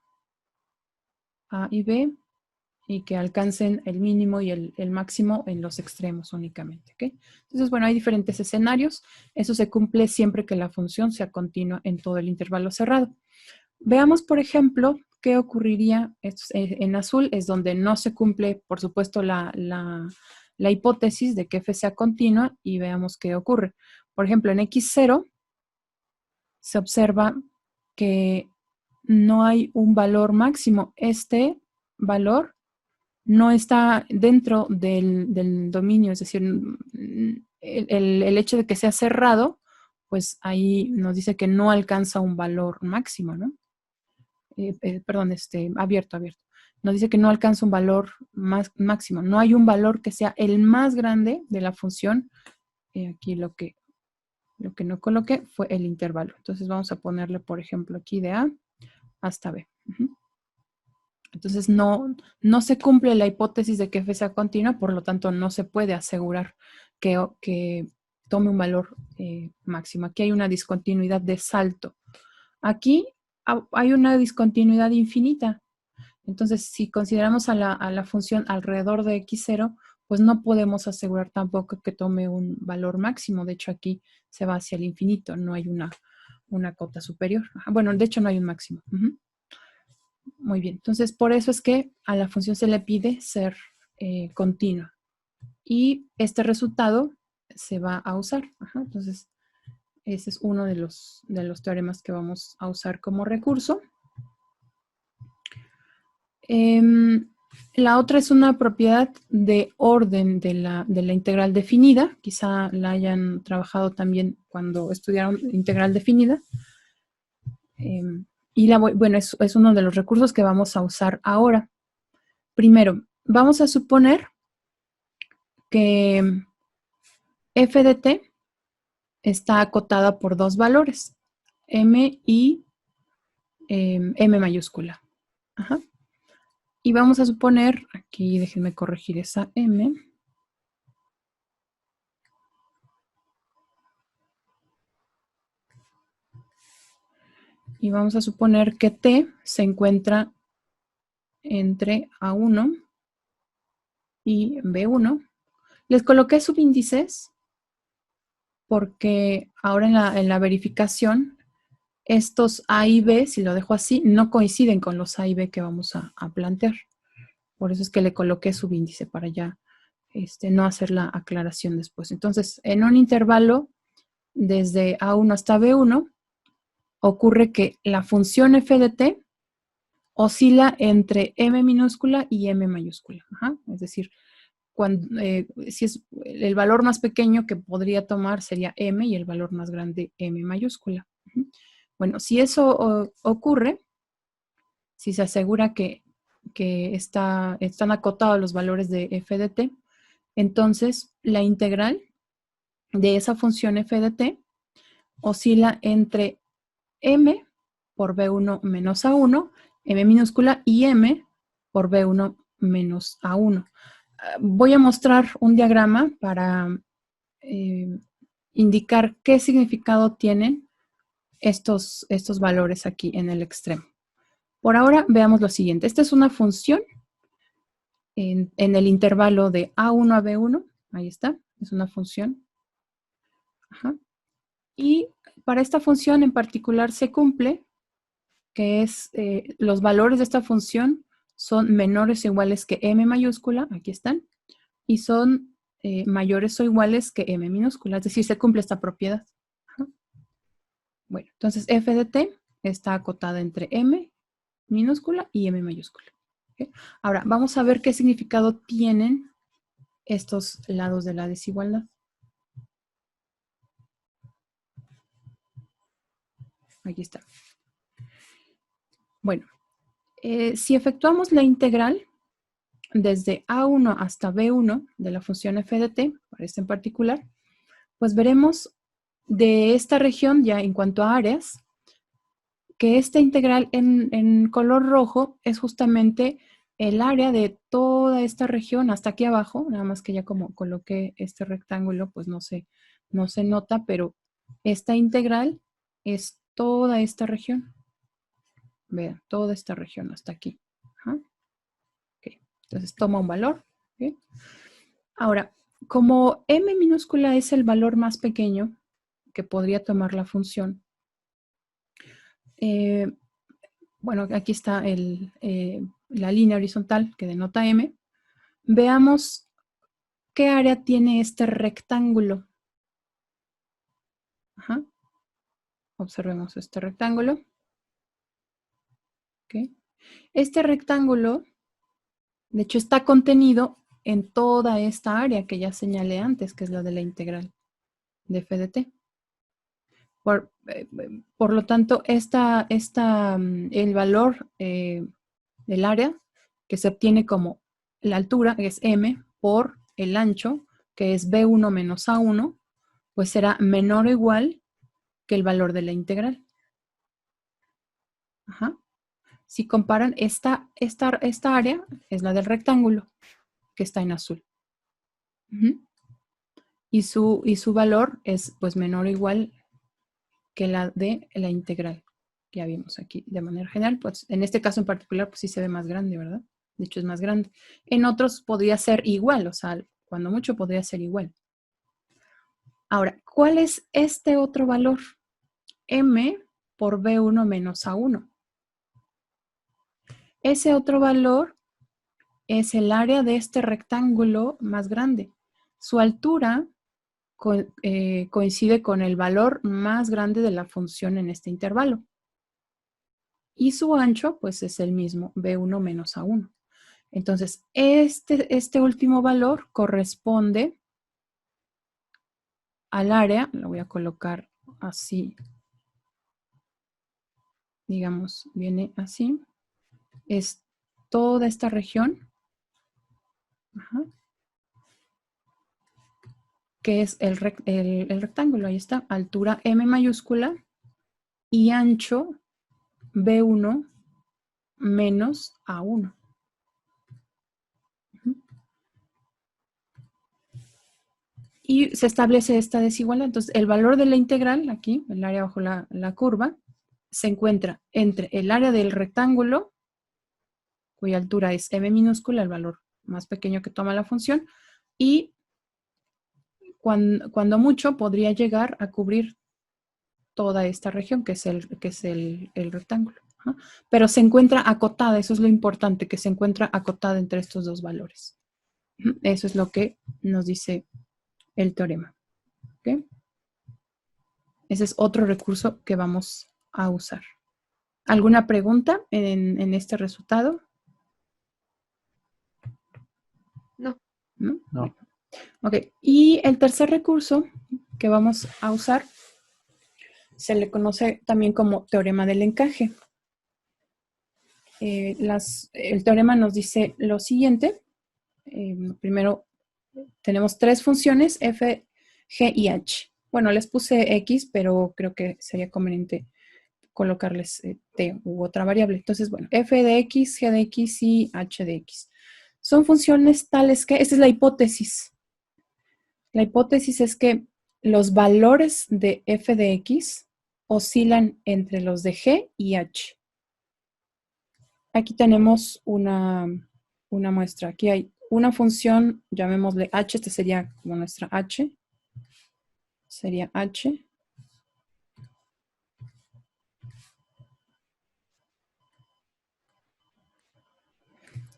y que alcancen el mínimo y el máximo en los extremos únicamente. ¿Okay? Entonces, bueno, hay diferentes escenarios. Eso se cumple siempre que la función sea continua en todo el intervalo cerrado. Veamos, por ejemplo, qué ocurriría en azul, es donde no se cumple, por supuesto, la hipótesis de que f sea continua y veamos qué ocurre. Por ejemplo, en x0 se observa que no hay un valor máximo. Este valor no está dentro del dominio, es decir, el hecho de que sea cerrado, pues ahí nos dice que no alcanza un valor máximo, ¿no? Perdón, abierto. Nos dice que no alcanza un valor máximo. No hay un valor que sea el más grande de la función. Aquí lo que no coloqué fue el intervalo. Entonces vamos a ponerle, por ejemplo, aquí de A hasta B. Entonces no se cumple la hipótesis de que f sea continua, por lo tanto no se puede asegurar que tome un valor máximo. Aquí hay una discontinuidad de salto. Aquí hay una discontinuidad infinita. Entonces, si consideramos a la función alrededor de x0, pues no podemos asegurar tampoco que tome un valor máximo. De hecho, aquí se va hacia el infinito, no hay una cota superior. Bueno, de hecho no hay un máximo. Muy bien, entonces por eso es que a la función se le pide ser continua. Y este resultado se va a usar. Entonces, ese es uno de los teoremas que vamos a usar como recurso. La otra es una propiedad de orden de la integral definida. Quizá la hayan trabajado también cuando estudiaron integral definida. Bueno, es uno de los recursos que vamos a usar ahora. Primero, vamos a suponer que f de t está acotada por dos valores, m y m mayúscula. Y vamos a suponer, aquí déjenme corregir esa m. Y vamos a suponer que t se encuentra entre A1 y B1. Les coloqué subíndices porque ahora en la verificación estos A y B, si lo dejo así, no coinciden con los A y B que vamos a plantear. Por eso es que le coloqué subíndice para ya no hacer la aclaración después. Entonces, en un intervalo desde A1 hasta B1, ocurre que la función f de t oscila entre m minúscula y m mayúscula. Es decir, si es el valor más pequeño que podría tomar sería m y el valor más grande m mayúscula. Bueno, si eso ocurre, si se asegura que están acotados los valores de f de t, entonces la integral de esa función f de t oscila entre m por b1 menos a1, m minúscula, y m por b1 menos a1. Voy a mostrar un diagrama para indicar qué significado tienen estos valores aquí en el extremo. Por ahora veamos lo siguiente. Esta es una función en el intervalo de A1 a B1. Ahí está, es una función. Y para esta función en particular se cumple que es los valores de esta función son menores o iguales que m mayúscula, aquí están, y son mayores o iguales que m minúscula, es decir, se cumple esta propiedad. Bueno, entonces f de t está acotada entre m minúscula y m mayúscula. ¿Okay? Ahora, vamos a ver qué significado tienen estos lados de la desigualdad. Aquí está. Bueno, si efectuamos la integral desde A1 hasta B1 de la función f de t, para este en particular, pues veremos de esta región, ya en cuanto a áreas, que esta integral en color rojo es justamente el área de toda esta región hasta aquí abajo, nada más que ya como coloqué este rectángulo, pues no se nota, pero esta integral es toda esta región. Vean, toda esta región hasta aquí. Okay. Entonces toma un valor. ¿Okay? Ahora, como m minúscula es el valor más pequeño que podría tomar la función, bueno, aquí está la línea horizontal que denota m. Veamos qué área tiene este rectángulo. Observemos este rectángulo. Okay. Este rectángulo, de hecho, está contenido en toda esta área que ya señalé antes, que es la de la integral de f de t. Por lo tanto, el valor del área que se obtiene como la altura, que es m, por el ancho, que es b1 menos a1, pues será menor o igual que el valor de la integral. Si comparan, esta área es la del rectángulo, que está en azul. Y su valor es pues menor o igual que la de la integral que ya vimos aquí. De manera general, pues en este caso en particular, pues sí se ve más grande, ¿verdad? De hecho es más grande. En otros podría ser igual, o sea, cuando mucho podría ser igual. Ahora, ¿cuál es este otro valor? M por B1 menos A1. Ese otro valor es el área de este rectángulo más grande. Su altura coincide con el valor más grande de la función en este intervalo. Y su ancho, pues es el mismo, B1 menos A1. Entonces, este último valor corresponde al área, lo voy a colocar así, digamos, viene así, es toda esta región, que es el rectángulo, ahí está, altura M mayúscula y ancho B1 menos A1. Y se establece esta desigualdad. Entonces, el valor de la integral, aquí, el área bajo la curva, se encuentra entre el área del rectángulo, cuya altura es m minúscula, el valor más pequeño que toma la función, y cuando mucho podría llegar a cubrir toda esta región, que es el rectángulo. Pero se encuentra acotada, eso es lo importante, que se encuentra acotada entre estos dos valores. Eso es lo que nos dice el teorema. ¿Okay? Ese es otro recurso que vamos a usar. ¿Alguna pregunta en este resultado? No. ¿No? No. Ok, y el tercer recurso que vamos a usar se le conoce también como teorema del encaje. El teorema nos dice lo siguiente. Primero, tenemos tres funciones, f, g y h. Bueno, les puse x, pero creo que sería conveniente colocarles t u otra variable. Entonces, bueno, f de x, g de x y h de x. Son funciones tales que, esta es la hipótesis. La hipótesis es que los valores de f de x oscilan entre los de g y h. Aquí tenemos una muestra. Aquí hay una función, llamémosle h, este sería como nuestra h. Sería h.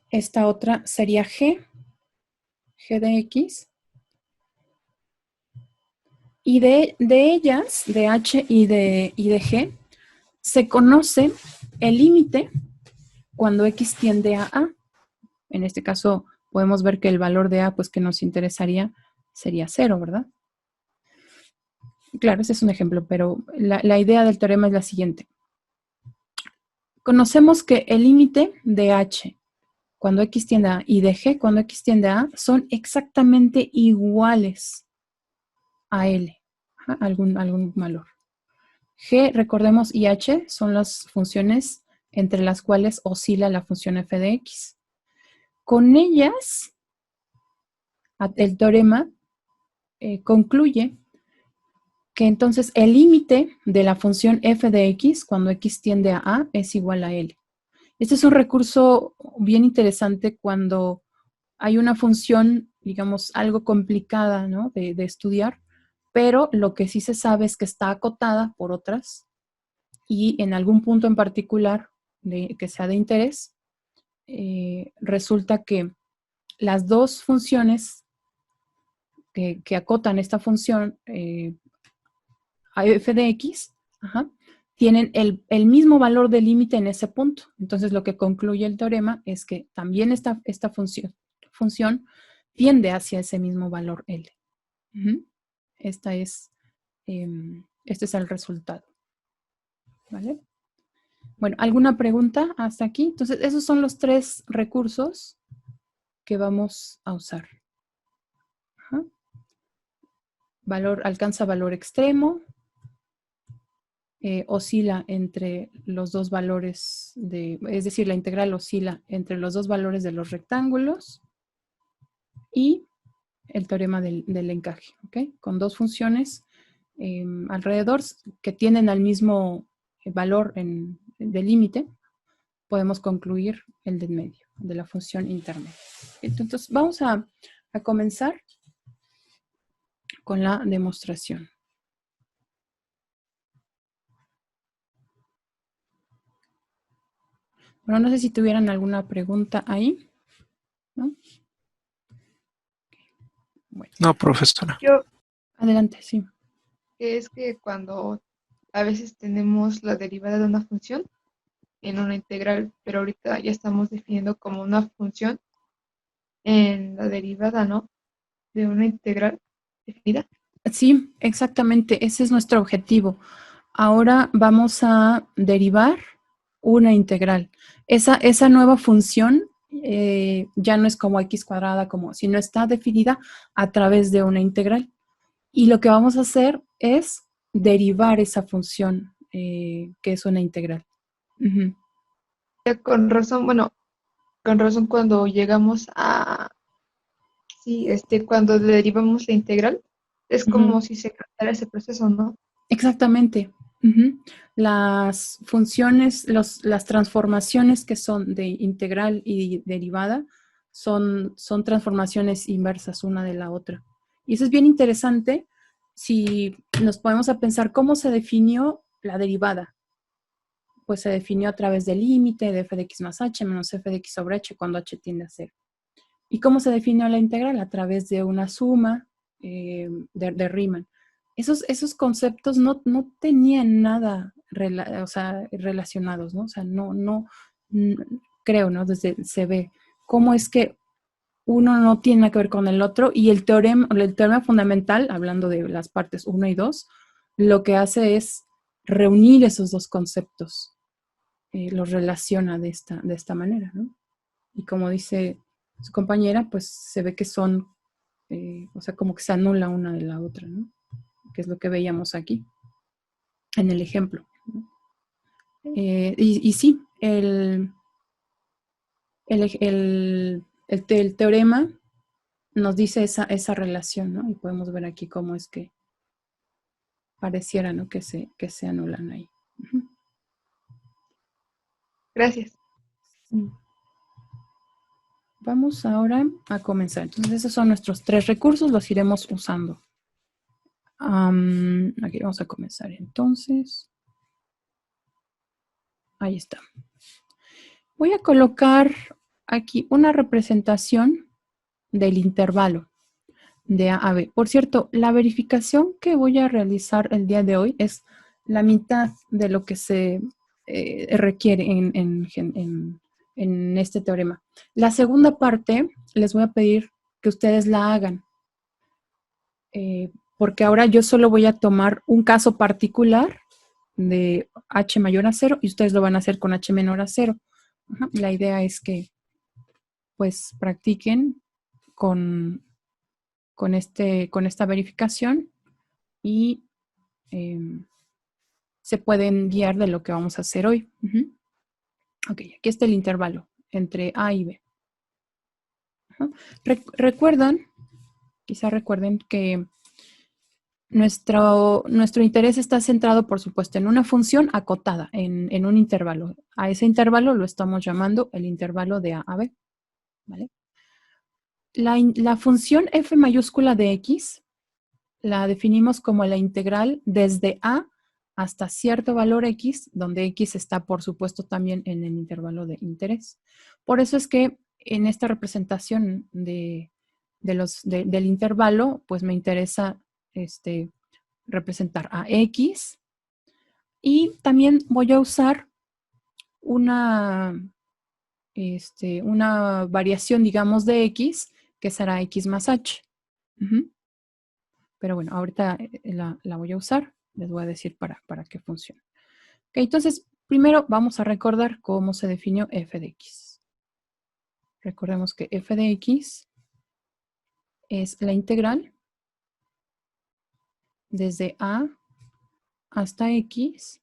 Esta otra sería g de x. Y de ellas, de h y de g, se conoce el límite cuando x tiende a a. En este caso, podemos ver que el valor de a, pues que nos interesaría, sería 0, ¿verdad? Claro, ese es un ejemplo, pero la idea del teorema es la siguiente. Conocemos que el límite de h cuando x tiende a a y de g cuando x tiende a son exactamente iguales a L, algún valor. G, recordemos, y h son las funciones entre las cuales oscila la función f de x. Con ellas, el teorema concluye que entonces el límite de la función f de x cuando x tiende a es igual a L. Este es un recurso bien interesante cuando hay una función, digamos, algo complicada, ¿no? de estudiar, pero lo que sí se sabe es que está acotada por otras y en algún punto en particular que sea de interés, resulta que las dos funciones que acotan esta función f de x, tienen el mismo valor de límite en ese punto. Entonces, lo que concluye el teorema es que también esta función tiende hacia ese mismo valor L. Este es el resultado. ¿Vale? Bueno, ¿alguna pregunta hasta aquí? Entonces, esos son los tres recursos que vamos a usar. Alcanza valor extremo, oscila entre los dos valores es decir, la integral oscila entre los dos valores de los rectángulos y el teorema del encaje, ¿ok? Con dos funciones alrededor que tienen al mismo valor de límite, podemos concluir el de en medio, de la función intermedia. Entonces, vamos a comenzar con la demostración. Bueno, no sé si tuvieran alguna pregunta ahí, ¿no? Bueno. No, profesora. Yo, Adelante, sí. es que cuando a veces tenemos la derivada de una función en una integral, pero ahorita ya estamos definiendo como una función en la derivada, ¿no? De una integral definida. Sí, exactamente, ese es nuestro objetivo. Ahora vamos a derivar una integral. Esa nueva función ya no es como x cuadrada, sino está definida a través de una integral. Y lo que vamos a hacer es derivar esa función que es una integral. Uh-huh. Ya con razón, bueno, con razón cuando llegamos a, sí, cuando derivamos la integral, es como Uh-huh. si se tratara ese proceso, ¿no? Exactamente. Uh-huh. Las funciones, las transformaciones que son de integral y derivada son transformaciones inversas una de la otra. Y eso es bien interesante si nos ponemos a pensar cómo se definió la derivada. Pues se definió a través del límite de f de x más h menos f de x sobre h cuando h tiende a 0. ¿Y cómo se definió la integral? A través de una suma de Riemann. Esos conceptos no tenían nada relacionados, ¿no? O sea, no creo, ¿no? Desde se ve cómo es que uno no tiene nada que ver con el otro y el teorema fundamental, hablando de las partes 1 y 2, lo que hace es reunir esos dos conceptos, los relaciona de esta manera, ¿no? Y como dice su compañera, pues se ve que son, o sea, como que se anula una de la otra, ¿no? Que es lo que veíamos aquí, en el ejemplo, ¿no? Y sí, el teorema nos dice esa relación, ¿no? Y podemos ver aquí cómo es que pareciera, ¿no? Que se anulan ahí. Uh-huh. Gracias. Vamos ahora a comenzar. Entonces, esos son nuestros 3 recursos, los iremos usando. Aquí vamos a comenzar entonces. Ahí está. Voy a colocar aquí una representación del intervalo de A a B. Por cierto, la verificación que voy a realizar el día de hoy es la mitad de lo que se requiere en este teorema. La segunda parte les voy a pedir que ustedes la hagan, porque ahora yo solo voy a tomar un caso particular de h mayor a 0 y ustedes lo van a hacer con h menor a 0. Ajá. La idea es que pues practiquen con esta verificación y se pueden guiar de lo que vamos a hacer hoy. Uh-huh. Ok, aquí está el intervalo entre A y B. Uh-huh. Quizá recuerden que nuestro interés está centrado, por supuesto, en una función acotada, en un intervalo. A ese intervalo lo estamos llamando el intervalo de A a B. ¿Vale? La función f mayúscula de x la definimos como la integral desde A hasta cierto valor x, donde x está, por supuesto, también en el intervalo de interés. Por eso es que en esta representación del intervalo, pues me interesa representar a x y también voy a usar una variación, digamos, de x, que será x más h. Uh-huh. Pero bueno, ahorita la voy a usar. Les voy a decir para qué funciona. Ok, entonces, primero vamos a recordar cómo se definió f de x. Recordemos que f de x es la integral desde a hasta x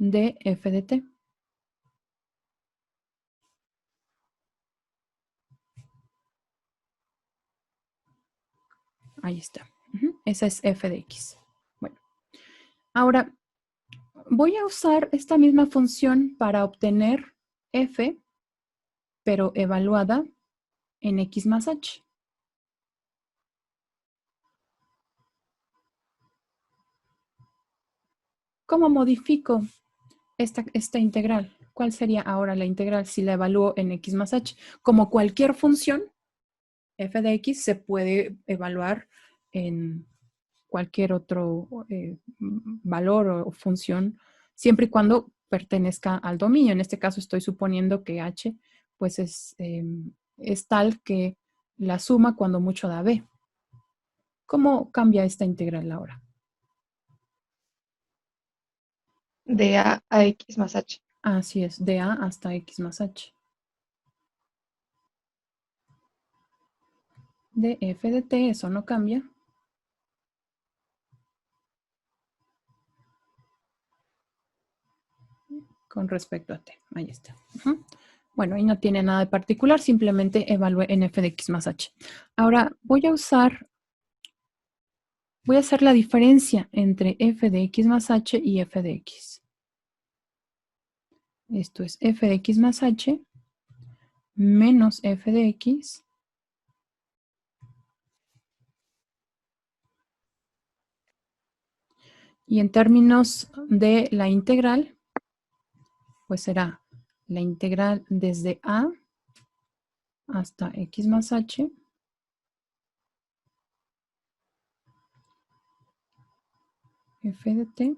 de f de t. Ahí está. Esa es f de x. Bueno, ahora voy a usar esta misma función para obtener f, pero evaluada en x más h. ¿Cómo modifico esta integral? ¿Cuál sería ahora la integral si la evalúo en x más h? Como cualquier función, f de x se puede evaluar en cualquier otro valor o función, siempre y cuando pertenezca al dominio. En este caso estoy suponiendo que h pues es tal que la suma cuando mucho da b. ¿Cómo cambia esta integral ahora? De a x más h. Así es, de a hasta x más h. De f de t, eso no cambia. Con respecto a t. Ahí está. Bueno, ahí no tiene nada de particular, simplemente evalúe en f de x más h. Ahora voy a hacer la diferencia entre f de x más h y f de x. Esto es f de x más h menos f de x y en términos de la integral, pues será la integral desde a hasta x más h f de t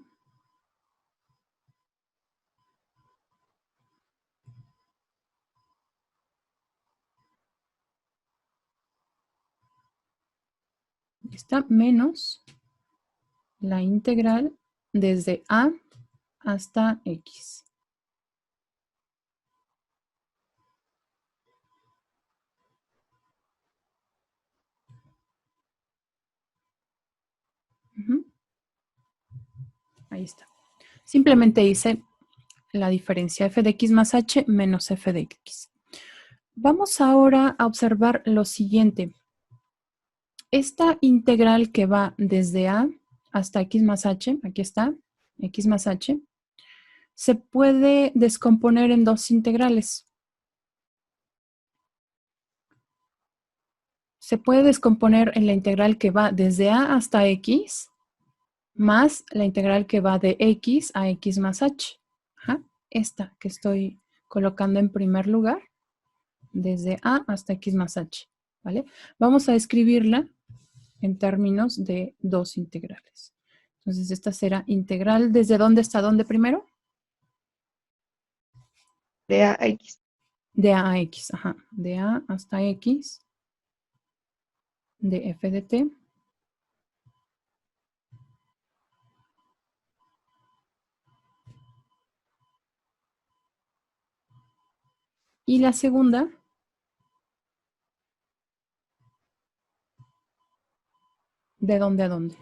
está menos la integral desde a hasta x. Ahí está. Simplemente hice la diferencia f de x más h menos f de x. Vamos ahora a observar lo siguiente. Esta integral que va desde a hasta x más h, aquí está, x más h, se puede descomponer en dos integrales. Se puede descomponer en la integral que va desde a hasta x más la integral que va de x a x más h. Esta que estoy colocando en primer lugar, desde a hasta x más h. ¿Vale? Vamos a escribirla en términos de dos integrales. Entonces, esta será integral ¿desde dónde hasta dónde primero? De a x. De a x, de a hasta x de f de t y la segunda ¿de dónde a dónde?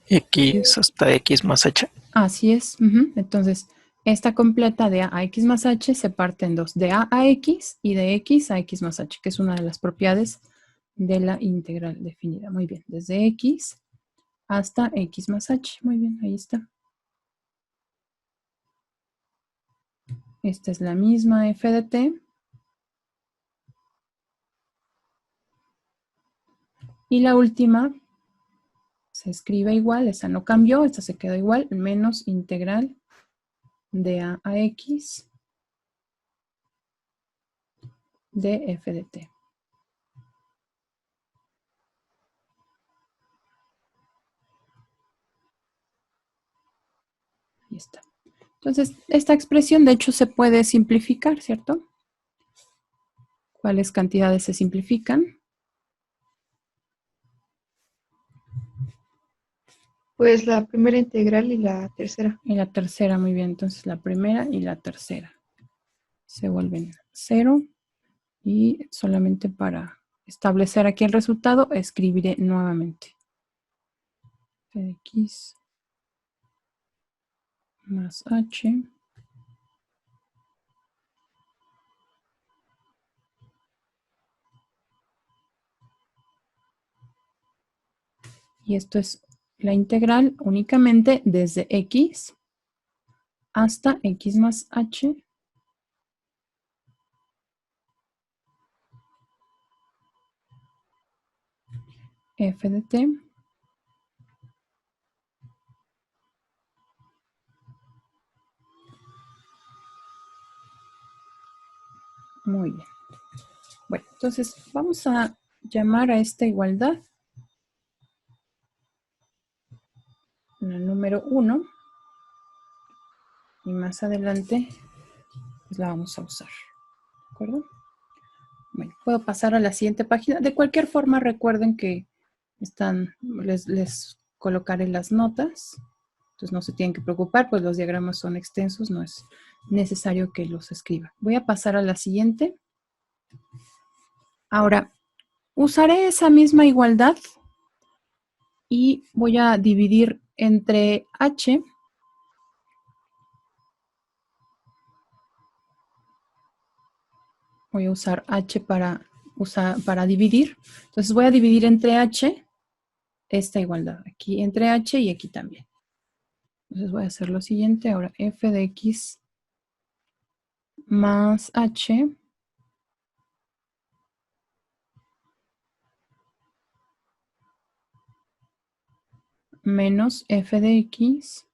X hasta X más H. Así es. Entonces, esta completa de a x más h se parte en dos, de a x y de x a x más h, que es una de las propiedades de la integral definida. Muy bien, desde x hasta x más h. Muy bien, ahí está. Esta es la misma f de t. Y la última se escribe igual, esa no cambió, esta se quedó igual, menos integral de a x de f de t. Ahí está. Entonces, esta expresión de hecho se puede simplificar, ¿cierto? ¿Cuáles cantidades se simplifican? Pues la primera integral y la tercera. Y la tercera, muy bien. Entonces, la primera y la tercera se vuelven 0. Y solamente para establecer aquí el resultado, escribiré nuevamente f de x más h y esto es la integral únicamente desde x hasta x más h f de t muy bien. Bueno, entonces vamos a llamar a esta igualdad la número 1 y más adelante pues la vamos a usar. ¿De acuerdo? Bueno, puedo pasar a la siguiente página. De cualquier forma, recuerden que les colocaré las notas. Entonces no se tienen que preocupar, pues los diagramas son extensos, no es necesario que los escriba. Voy a pasar a la siguiente. Ahora, usaré esa misma igualdad y voy a dividir entre h. Voy a usar h para dividir. Entonces voy a dividir entre h esta igualdad. Aquí entre h y aquí también. Entonces voy a hacer lo siguiente. Ahora f de x más h menos f de x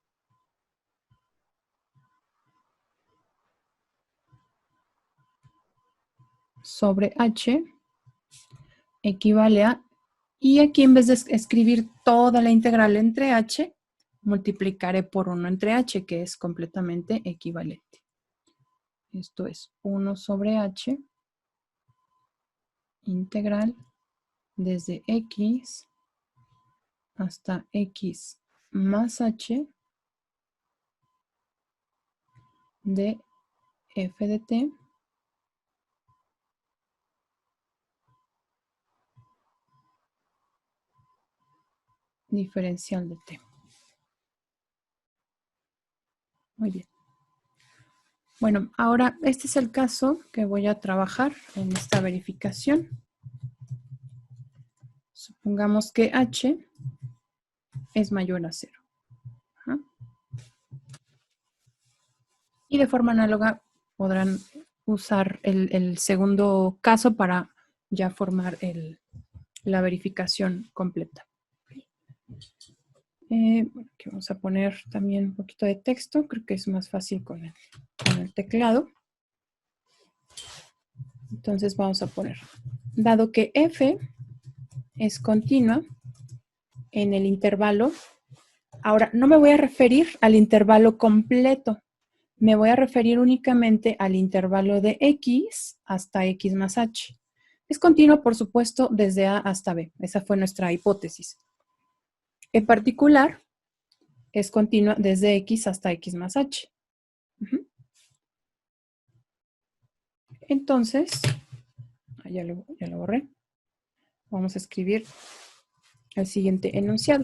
sobre h equivale a, y aquí en vez de escribir toda la integral entre h, multiplicaré por 1 entre h, que es completamente equivalente. Esto es 1 sobre h integral desde x hasta x más h de f de t diferencial de t. Muy bien. Bueno, ahora este es el caso que voy a trabajar en esta verificación. Supongamos que h es mayor a 0. Ajá. Y de forma análoga podrán usar el segundo caso para ya formar la verificación completa. Aquí vamos a poner también un poquito de texto, creo que es más fácil con el teclado. Entonces vamos a poner, dado que f es continua en el intervalo, ahora no me voy a referir al intervalo completo, me voy a referir únicamente al intervalo de x hasta x más h. Es continuo, por supuesto, desde A hasta B. Esa fue nuestra hipótesis. En particular, es continua desde x hasta x más h. Entonces, ya lo borré. Vamos a escribir el siguiente enunciado.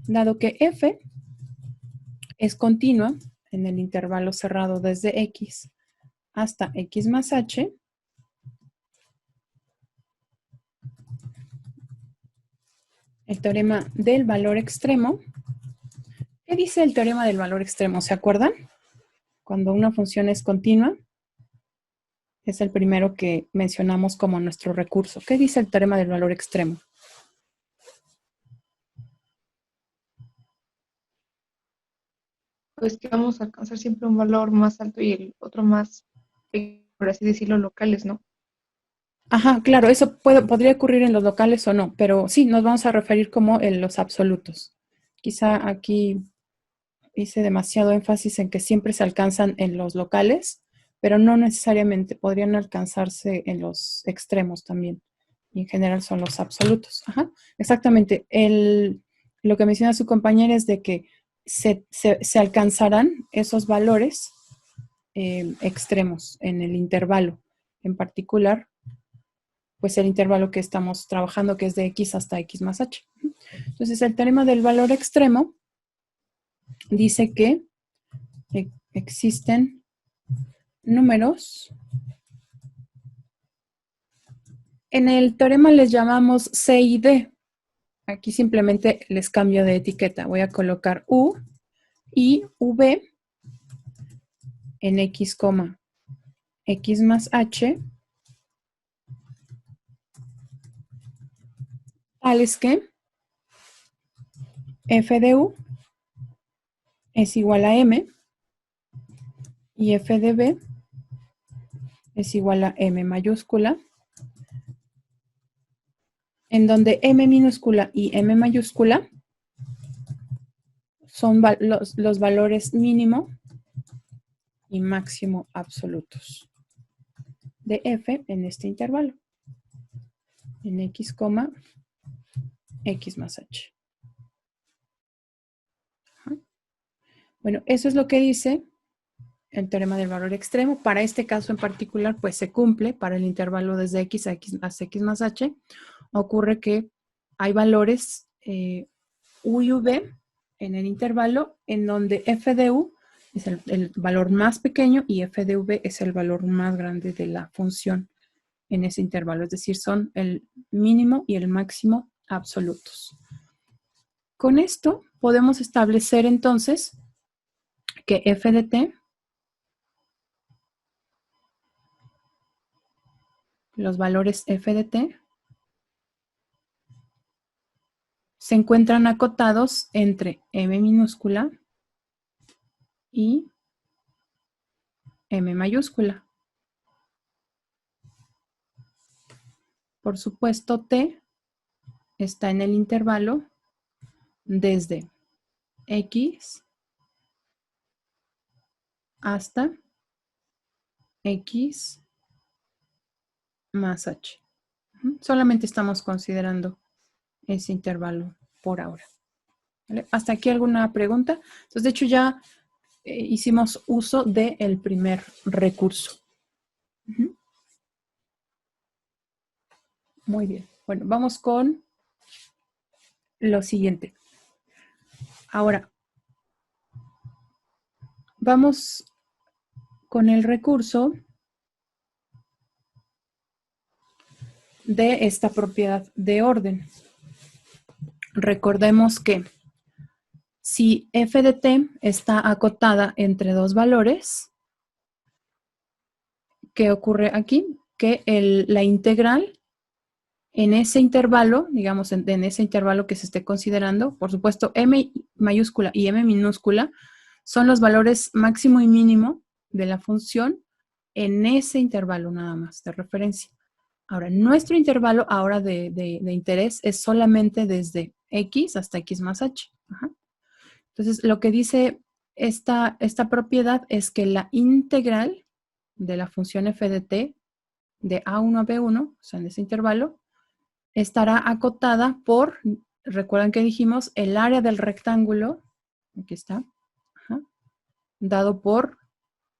Dado que f es continua en el intervalo cerrado desde x hasta x más h, el teorema del valor extremo. ¿Qué dice el teorema del valor extremo? ¿Se acuerdan? Cuando una función es continua, es el primero que mencionamos como nuestro recurso. ¿Qué dice el teorema del valor extremo? Pues que vamos a alcanzar siempre un valor más alto y el otro más, por así decirlo, locales, ¿no? Ajá, claro, eso podría ocurrir en los locales o no, pero sí, nos vamos a referir como en los absolutos. Quizá aquí hice demasiado énfasis en que siempre se alcanzan en los locales, pero no necesariamente, podrían alcanzarse en los extremos también. Y en general son los absolutos. Ajá, exactamente. Lo que menciona su compañera es de que se alcanzarán esos valores extremos en el intervalo. En particular, pues el intervalo que estamos trabajando, que es de x hasta x más h. Entonces, el teorema del valor extremo dice que existen números. En el teorema les llamamos C y D. Aquí simplemente les cambio de etiqueta. Voy a colocar U y V en x, x más h, tales que f de u es igual a m y f de b es igual a m mayúscula, en donde m minúscula y m mayúscula son los valores mínimo y máximo absolutos de f en este intervalo, en x, x más h. Bueno, eso es lo que dice el teorema del valor extremo. Para este caso en particular, pues se cumple para el intervalo desde x a x más h. Ocurre que hay valores u y v en el intervalo en donde f de u es el valor más pequeño y f de v es el valor más grande de la función en ese intervalo. Es decir, son el mínimo y el máximo absolutos. Con esto podemos establecer entonces que f de t, los valores f de t, se encuentran acotados entre m minúscula y m mayúscula. Por supuesto, t está en el intervalo desde x hasta x más h. Solamente estamos considerando ese intervalo por ahora. ¿Vale? ¿Hasta aquí alguna pregunta? Entonces, de hecho, ya hicimos uso del primer recurso. Muy bien. Bueno, vamos con lo siguiente. Ahora, vamos con el recurso de esta propiedad de orden. Recordemos que si f de t está acotada entre dos valores, ¿qué ocurre aquí? Que la integral en ese intervalo, digamos en ese intervalo que se esté considerando, por supuesto, m mayúscula y m minúscula son los valores máximo y mínimo de la función en ese intervalo nada más de referencia. Ahora, nuestro intervalo ahora de interés es solamente desde x hasta x más h. Ajá. Entonces, lo que dice esta propiedad es que la integral de la función f de t de a1 a b1, o sea, en ese intervalo, estará acotada por, recuerdan que dijimos, el área del rectángulo, aquí está, ajá, dado por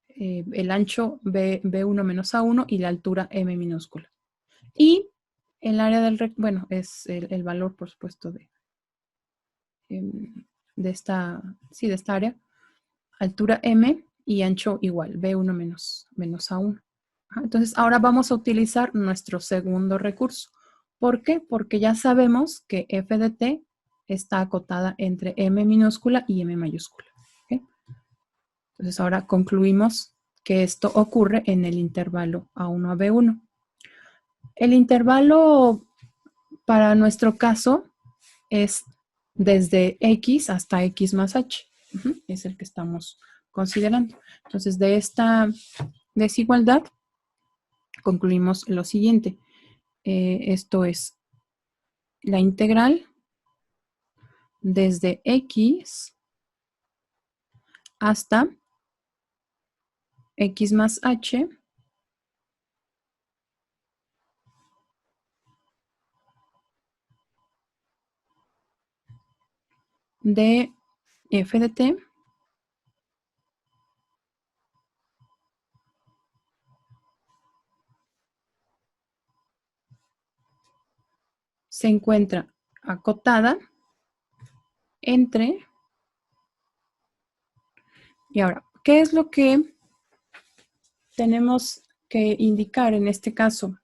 el ancho b1 menos a1 y la altura m minúscula. Y el área del rectángulo, bueno, es el valor, por supuesto, de esta área, altura m y ancho igual, b1 menos a1. Entonces, ahora vamos a utilizar nuestro segundo recurso. ¿Por qué? Porque ya sabemos que f de t está acotada entre m minúscula y m mayúscula. ¿Okay? Entonces, ahora concluimos que esto ocurre en el intervalo a1 a b1. El intervalo para nuestro caso es desde x hasta x más h. Es el que estamos considerando. Entonces, de esta desigualdad concluimos lo siguiente. Esto es la integral desde x hasta x más h de f de t se encuentra acotada entre... Y ahora, ¿qué es lo que tenemos que indicar en este caso?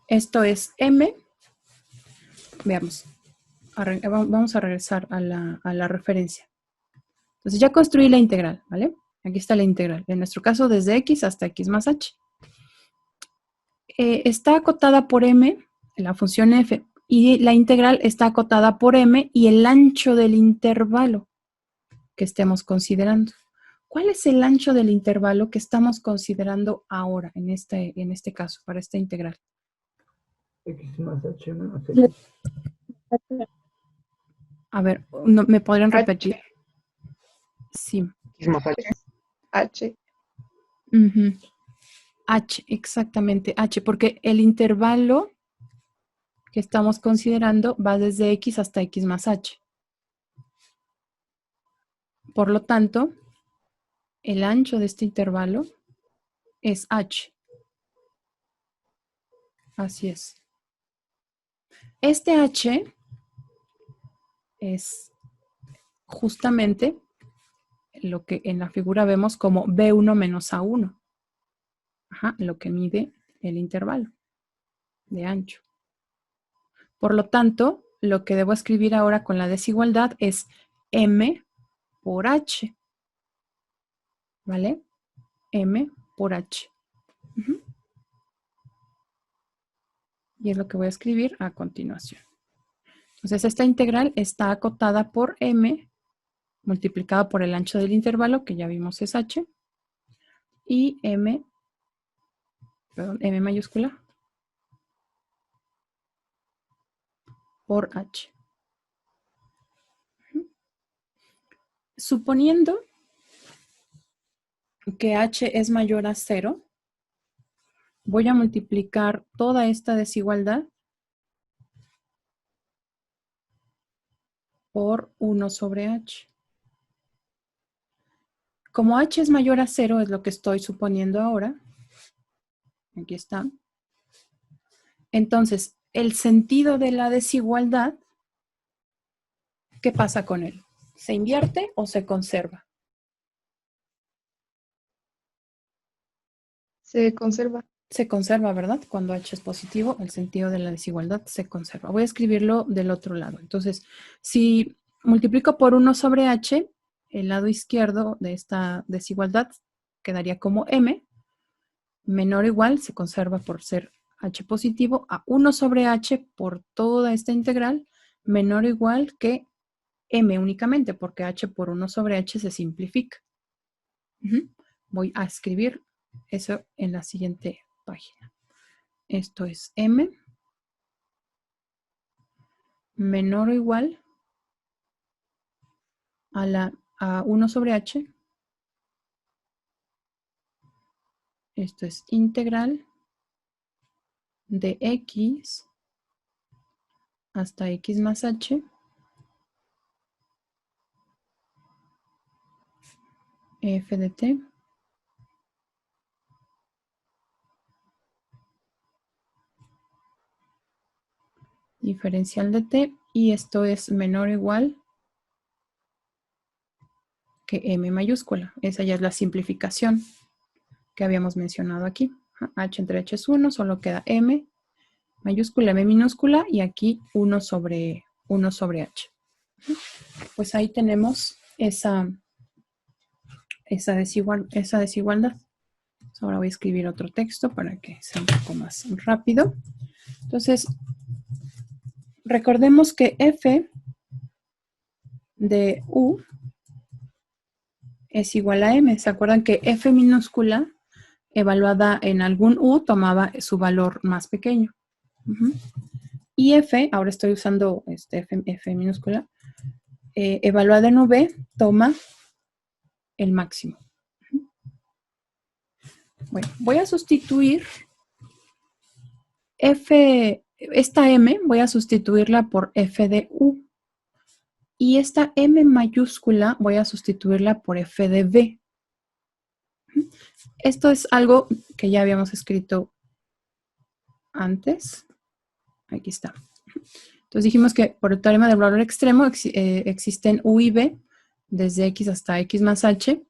Esto es M. Veamos. Vamos a regresar a la referencia. Entonces ya construí la integral, ¿vale? Aquí está la integral. En nuestro caso, desde x hasta x más h. Está acotada por m, la función f, y la integral está acotada por m y el ancho del intervalo que estemos considerando. ¿Cuál es el ancho del intervalo que estamos considerando ahora, en este caso, para esta integral? X más H menos X. A ver, ¿me podrían repetir? Sí. X más H. H. Uh-huh. H, exactamente, H, porque el intervalo que estamos considerando va desde X hasta X más H. Por lo tanto, el ancho de este intervalo es H. Así es. Este H es justamente lo que en la figura vemos como B1 menos A1. Ajá, lo que mide el intervalo de ancho. Por lo tanto, lo que debo escribir ahora con la desigualdad es M por H. ¿Vale? M por H. Uh-huh. Y es lo que voy a escribir a continuación. Entonces, esta integral está acotada por M multiplicada por el ancho del intervalo, que ya vimos es H, y M mayúscula por H. Suponiendo que H es mayor a 0, voy a multiplicar toda esta desigualdad por 1 sobre H. Como H es mayor a 0, es lo que estoy suponiendo ahora. Aquí está. Entonces, el sentido de la desigualdad, ¿qué pasa con él? ¿Se invierte o se conserva? Se conserva. Se conserva, ¿verdad? Cuando H es positivo, el sentido de la desigualdad se conserva. Voy a escribirlo del otro lado. Entonces, si multiplico por 1 sobre H, el lado izquierdo de esta desigualdad quedaría como M, menor o igual, se conserva por ser H positivo, a 1 sobre H por toda esta integral, menor o igual que M únicamente, porque H por 1 sobre H se simplifica. Voy a escribir eso en la siguiente página. Esto es M menor o igual a 1 sobre H. Esto es integral de X hasta X más H f de t diferencial de t, y esto es menor o igual que M mayúscula. Esa ya es la simplificación que habíamos mencionado aquí. H entre H es 1, solo queda M mayúscula, M minúscula, y aquí 1 sobre H. Pues ahí tenemos esa desigualdad. Ahora voy a escribir otro texto para que sea un poco más rápido. Entonces, recordemos que f de u es igual a m. ¿Se acuerdan que f minúscula evaluada en algún u tomaba su valor más pequeño? Y f, ahora estoy usando f minúscula, evaluada en v toma el máximo. Bueno, voy a sustituir esta m, voy a sustituirla por f de u. Y esta m mayúscula voy a sustituirla por f de v. Esto es algo que ya habíamos escrito antes. Aquí está. Entonces dijimos que por el teorema del valor extremo existen U y V desde X hasta X más H,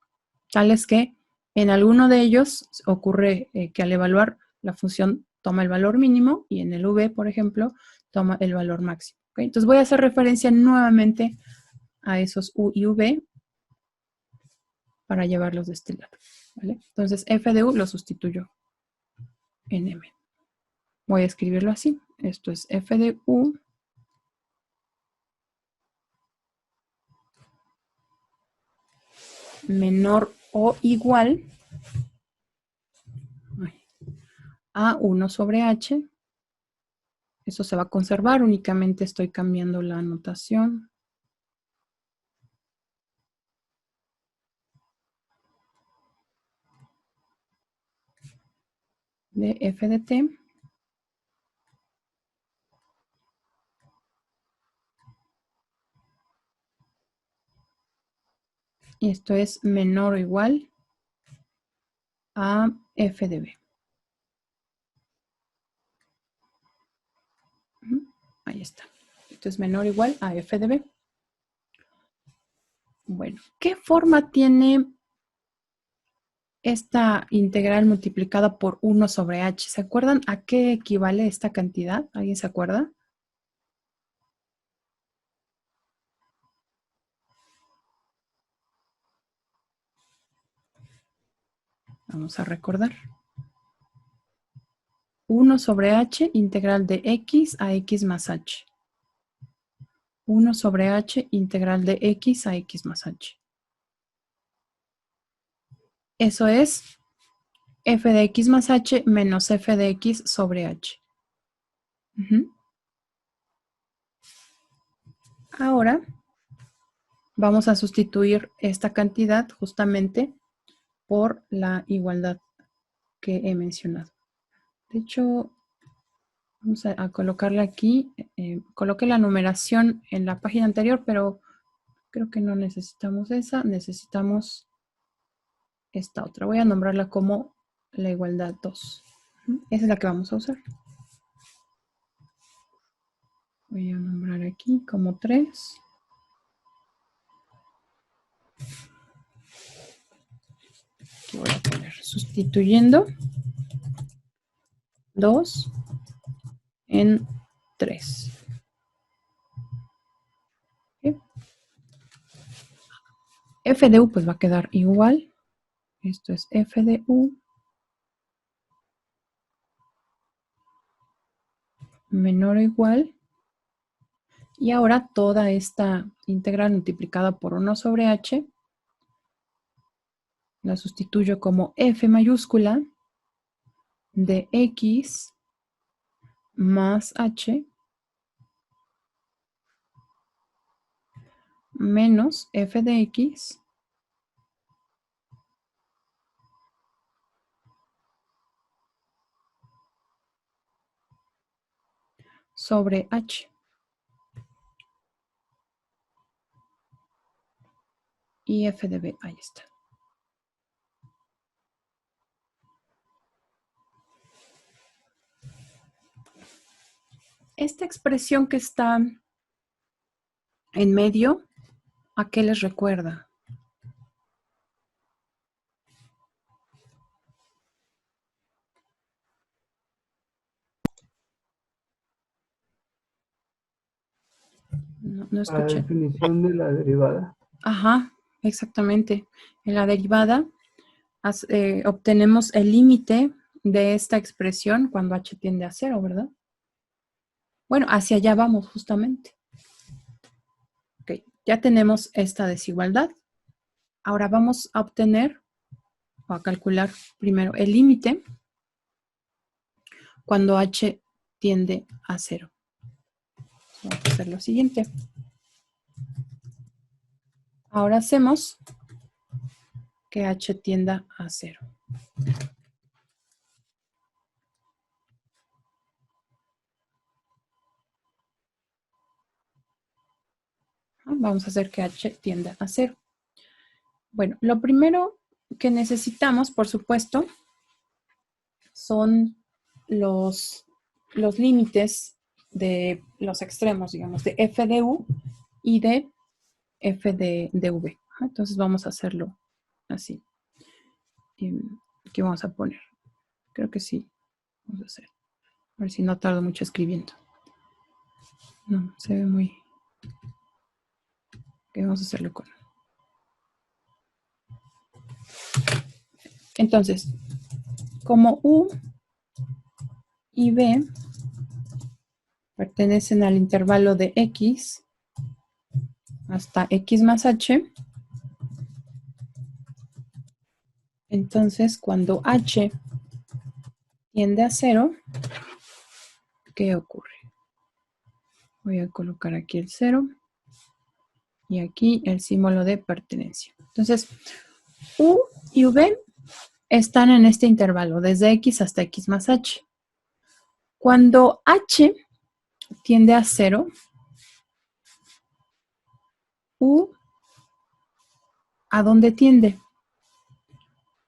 tales que en alguno de ellos ocurre que al evaluar la función toma el valor mínimo y en el V, por ejemplo, toma el valor máximo. ¿Okay? Entonces voy a hacer referencia nuevamente a esos U y V para llevarlos de este lado. ¿Vale? Entonces f de U lo sustituyo en M. Voy a escribirlo así. Esto es f de U menor o igual a 1 sobre H. Eso se va a conservar, únicamente estoy cambiando la notación. De f de t. Y esto es menor o igual a f de b. Ahí está. Esto es menor o igual a f de b. Bueno, ¿qué forma tiene esta integral multiplicada por 1 sobre h? ¿Se acuerdan a qué equivale esta cantidad? ¿Alguien se acuerda? Vamos a recordar. 1 sobre h, integral de x a x más h. 1 sobre h, integral de x a x más h. Eso es f de x más h menos f de x sobre h. Ahora vamos a sustituir esta cantidad justamente por la igualdad que he mencionado. De hecho, vamos a colocarla aquí. Coloqué la numeración en la página anterior, pero creo que no necesitamos esa. Necesitamos esta otra. Voy a nombrarla como la igualdad 2. Esa es la que vamos a usar. Voy a nombrar aquí como 3. Aquí voy a poner sustituyendo 2 en 3. ¿Okay? F de U pues va a quedar igual. Esto es f de U menor o igual. Y ahora toda esta integral multiplicada por 1 sobre h la sustituyo como f mayúscula de x más h menos f de x sobre h. Y f de b, ahí está. Esta expresión que está en medio, ¿a qué les recuerda? No A la escuché. definición de la derivada. Ajá, exactamente. En la derivada obtenemos el límite de esta expresión cuando h tiende a 0, ¿verdad? Bueno, hacia allá vamos justamente. Ok, ya tenemos esta desigualdad. Ahora vamos a obtener o a calcular primero el límite cuando h tiende a 0. Vamos a hacer lo siguiente. Ahora hacemos que h tienda a 0. Vamos a hacer que h tienda a 0. Bueno, lo primero que necesitamos, por supuesto, son los límites de los extremos, digamos, de f de u y de f de v. Entonces vamos a hacerlo así. ¿Qué vamos a poner? Creo que sí. Vamos a hacer. A ver si no tardo mucho escribiendo. No, se ve muy... Ok, vamos a hacerlo con... Entonces, como u y b pertenecen al intervalo de x hasta x más h, entonces cuando h tiende a 0, ¿qué ocurre? Voy a colocar aquí el 0 y aquí el símbolo de pertenencia. Entonces, u y v están en este intervalo, desde x hasta x más h. Cuando h tiende a 0, u, ¿a dónde tiende?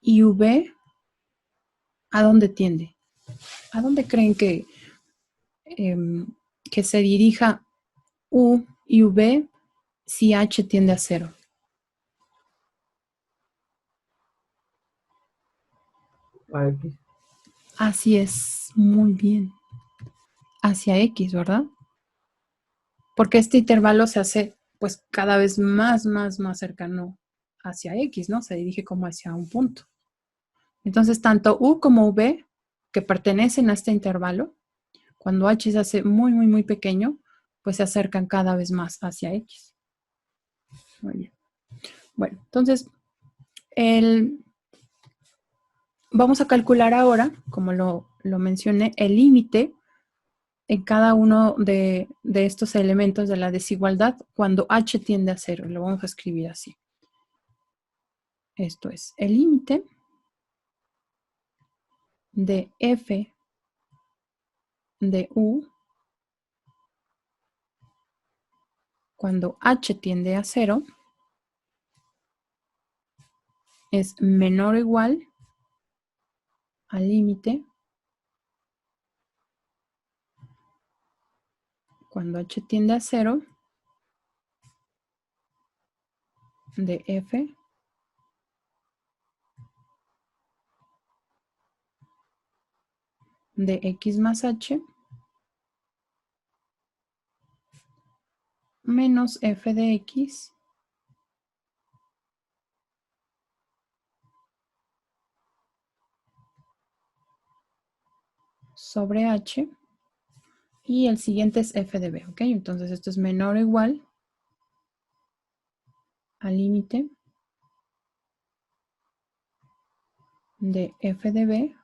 Y v, ¿a dónde tiende? ¿A dónde creen que se dirija u y v si h tiende a 0? A X. Así es, muy bien. Hacia x, ¿verdad? Porque este intervalo se hace pues cada vez más cercano hacia x, ¿no? Se dirige como hacia un punto. Entonces, tanto u como v, que pertenecen a este intervalo, cuando h se hace muy pequeño, pues se acercan cada vez más hacia x. Muy bien. Bueno, entonces, vamos a calcular ahora, como lo mencioné, el límite en cada uno de estos elementos de la desigualdad cuando h tiende a 0. Lo vamos a escribir así. Esto es el límite de f de u cuando h tiende a 0 es menor o igual al límite cuando h tiende a 0 de f de x más h menos f de x sobre h, y el siguiente es f de b, ¿ok? Entonces esto es menor o igual al límite de f de b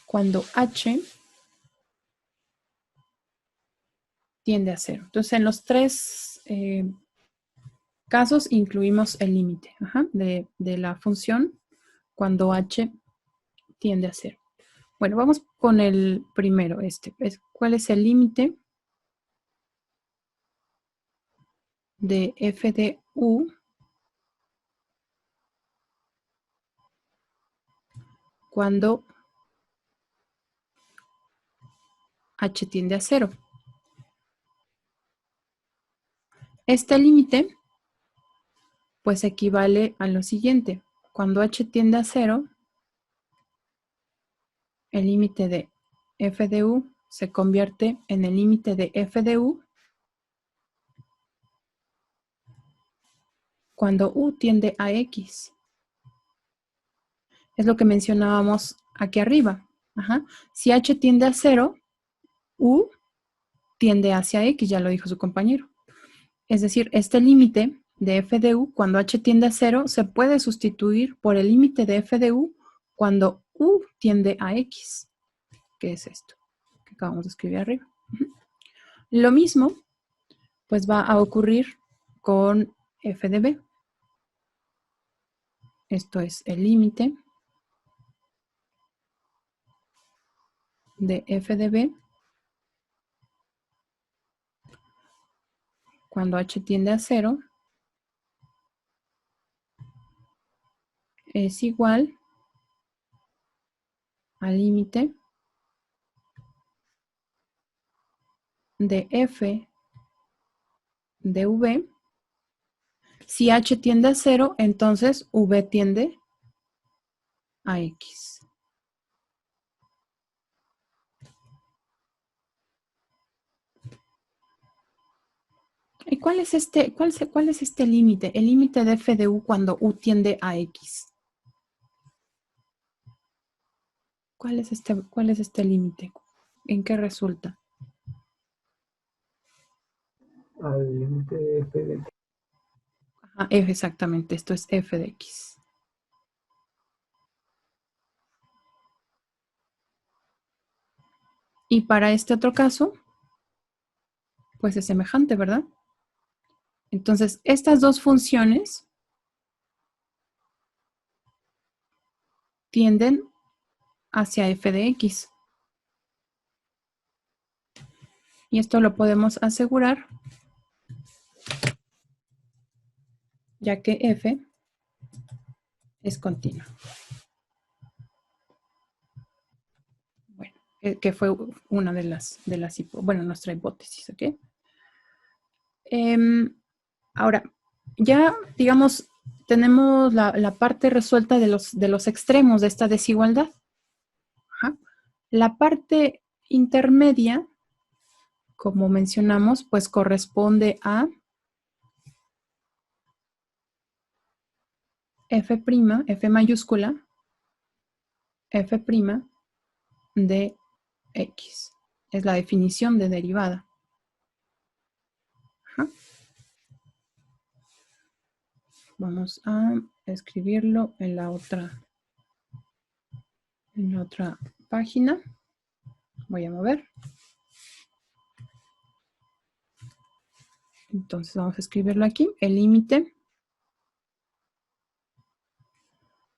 cuando h tiende a 0. Entonces en los tres casos incluimos el límite de la función cuando h tiende a 0. Bueno, vamos con el primero. ¿Cuál es el límite de f de u cuando h tiende a 0? Este límite pues equivale a lo siguiente. Cuando h tiende a 0, el límite de f de u se convierte en el límite de f de u cuando u tiende a x. Es lo que mencionábamos aquí arriba. Si h tiende a 0, u tiende hacia x, ya lo dijo su compañero. Es decir, este límite de f de u cuando h tiende a 0 se puede sustituir por el límite de f de u cuando u tiende a x. ¿Qué es esto? Que acabamos de escribir arriba. Lo mismo, pues va a ocurrir con f de b. Esto es el límite de f de b cuando h tiende a 0 es igual al límite de f de v. Si h tiende a 0, entonces v tiende a x. ¿Y cuál es este límite? El límite de f de u cuando u tiende a x. ¿Cuál es este límite? ¿En qué resulta? Al límite de f de x. Ajá, f, exactamente, esto es f de x. Y para este otro caso, pues es semejante, ¿verdad? Entonces, estas dos funciones tienden hacia f de x. Y esto lo podemos asegurar, ya que f es continua. Bueno, que fue una de las nuestra hipótesis, ¿ok? Ahora, ya, digamos, tenemos la parte resuelta de los extremos de esta desigualdad. Ajá. La parte intermedia, como mencionamos, pues corresponde a f mayúscula, f' de x. Es la definición de derivada. Ajá. Vamos a escribirlo en la otra página. Voy a mover. Entonces vamos a escribirlo aquí. El límite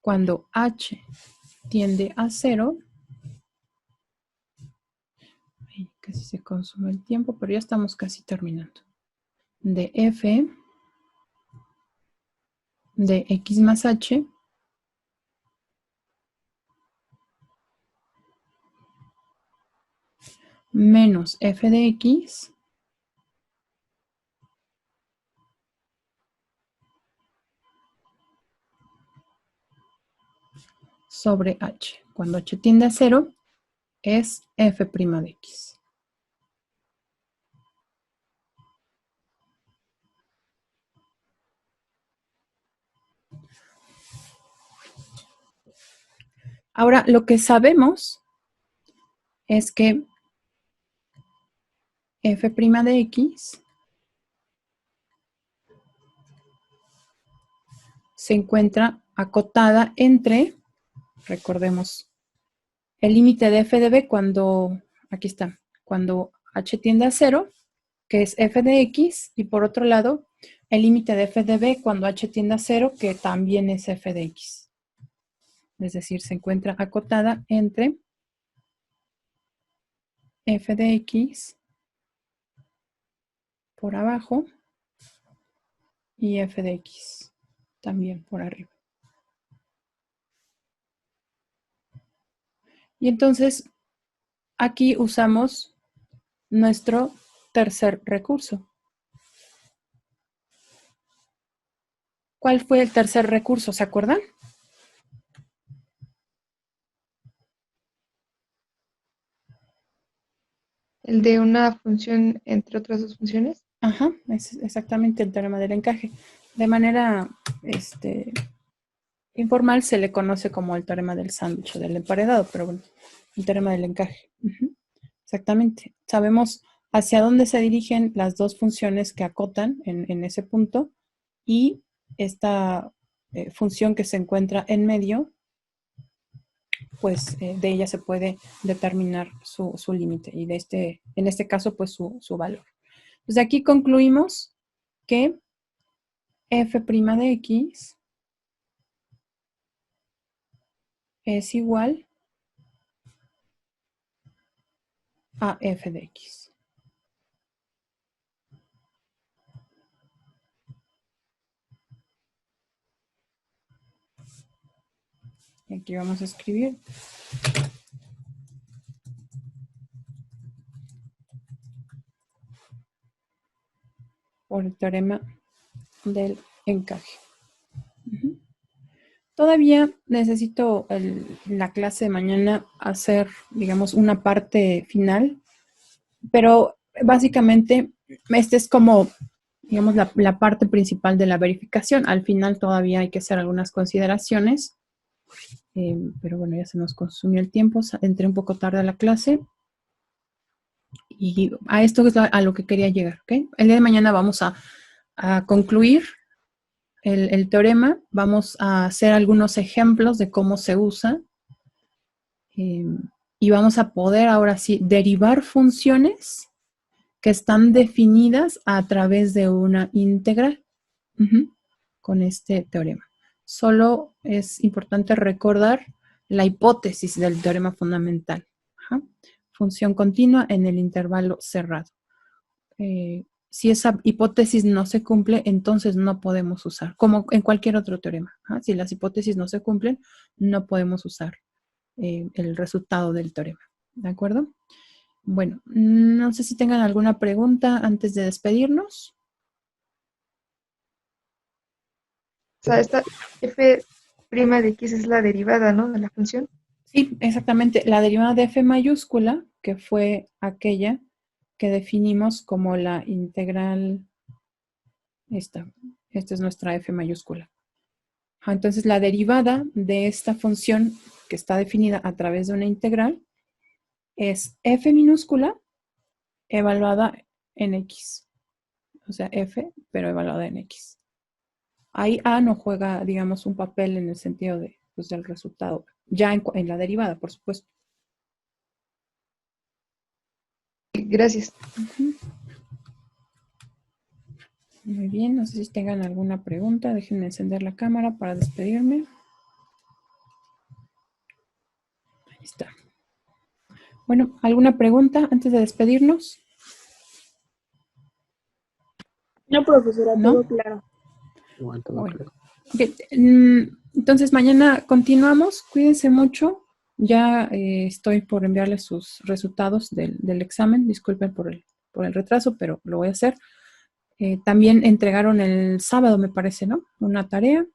cuando h tiende a 0. Ay, casi se consume el tiempo, pero ya estamos casi terminando. De f de x más h menos f de x sobre h. Cuando h tiende a 0 es f' de x. Ahora, lo que sabemos es que f' de x se encuentra acotada entre, recordemos, el límite de f de b cuando, aquí está, cuando h tiende a 0, que es f de x, y por otro lado, el límite de f de b cuando h tiende a 0, que también es f de x. Es decir, se encuentra acotada entre f de x por abajo y f de x también por arriba. Y entonces, aquí usamos nuestro tercer recurso. ¿Cuál fue el tercer recurso? ¿Se acuerdan? El de una función entre otras dos funciones. Ajá, es exactamente el teorema del encaje. De manera informal se le conoce como el teorema del sándwich o del emparedado, pero bueno, el teorema del encaje. Exactamente. Sabemos hacia dónde se dirigen las dos funciones que acotan en ese punto y esta función que se encuentra en medio, pues de ella se puede determinar su límite y en este caso, pues su valor. Pues aquí concluimos que f' de x es igual a f de x. Y aquí vamos a escribir. Por el teorema del encaje. Ujú. Todavía necesito la clase de mañana hacer, digamos, una parte final, pero básicamente este es como, digamos, la parte principal de la verificación. Al final todavía hay que hacer algunas consideraciones, pero bueno, ya se nos consumió el tiempo, entré un poco tarde a la clase y a esto es a lo que quería llegar, ¿ok? El día de mañana vamos a concluir el teorema, vamos a hacer algunos ejemplos de cómo se usa y vamos a poder ahora sí derivar funciones que están definidas a través de una integral con este teorema. Solo es importante recordar la hipótesis del teorema fundamental. Función continua en el intervalo cerrado. Si esa hipótesis no se cumple, entonces no podemos usar, como en cualquier otro teorema. Si las hipótesis no se cumplen, no podemos usar el resultado del teorema. ¿De acuerdo? Bueno, no sé si tengan alguna pregunta antes de despedirnos. O sea, esta f' de x es la derivada, ¿no? De la función. Sí, exactamente. La derivada de f mayúscula, que fue aquella que definimos como la integral, esta es nuestra f mayúscula. Entonces, la derivada de esta función que está definida a través de una integral es f minúscula evaluada en x. O sea, f, pero evaluada en x. Ahí a no juega, digamos, un papel en el sentido de, pues, del resultado. Ya en la derivada, por supuesto. Gracias. Muy bien, no sé si tengan alguna pregunta. Déjenme encender la cámara para despedirme. Ahí está. Bueno, ¿alguna pregunta antes de despedirnos? No, profesora, ¿No? todo claro. Igual todo Bueno. claro. Okay. Entonces, mañana continuamos. Cuídense mucho. Ya estoy por enviarles sus resultados del examen. Disculpen por el retraso, pero lo voy a hacer. También entregaron el sábado, me parece, ¿no? Una tarea.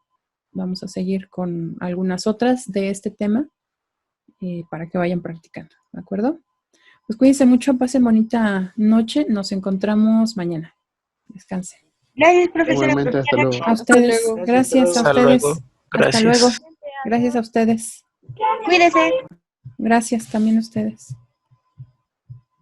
Vamos a seguir con algunas otras de este tema para que vayan practicando, ¿de acuerdo? Pues cuídense mucho, pasen bonita noche. Nos encontramos mañana. Descansen. Gracias, profesora. Igualmente, hasta luego. A ustedes. Hasta luego. Gracias a Hasta ustedes. luego. Hasta luego. Gracias. Gracias a ustedes. Cuídese. Gracias también a ustedes.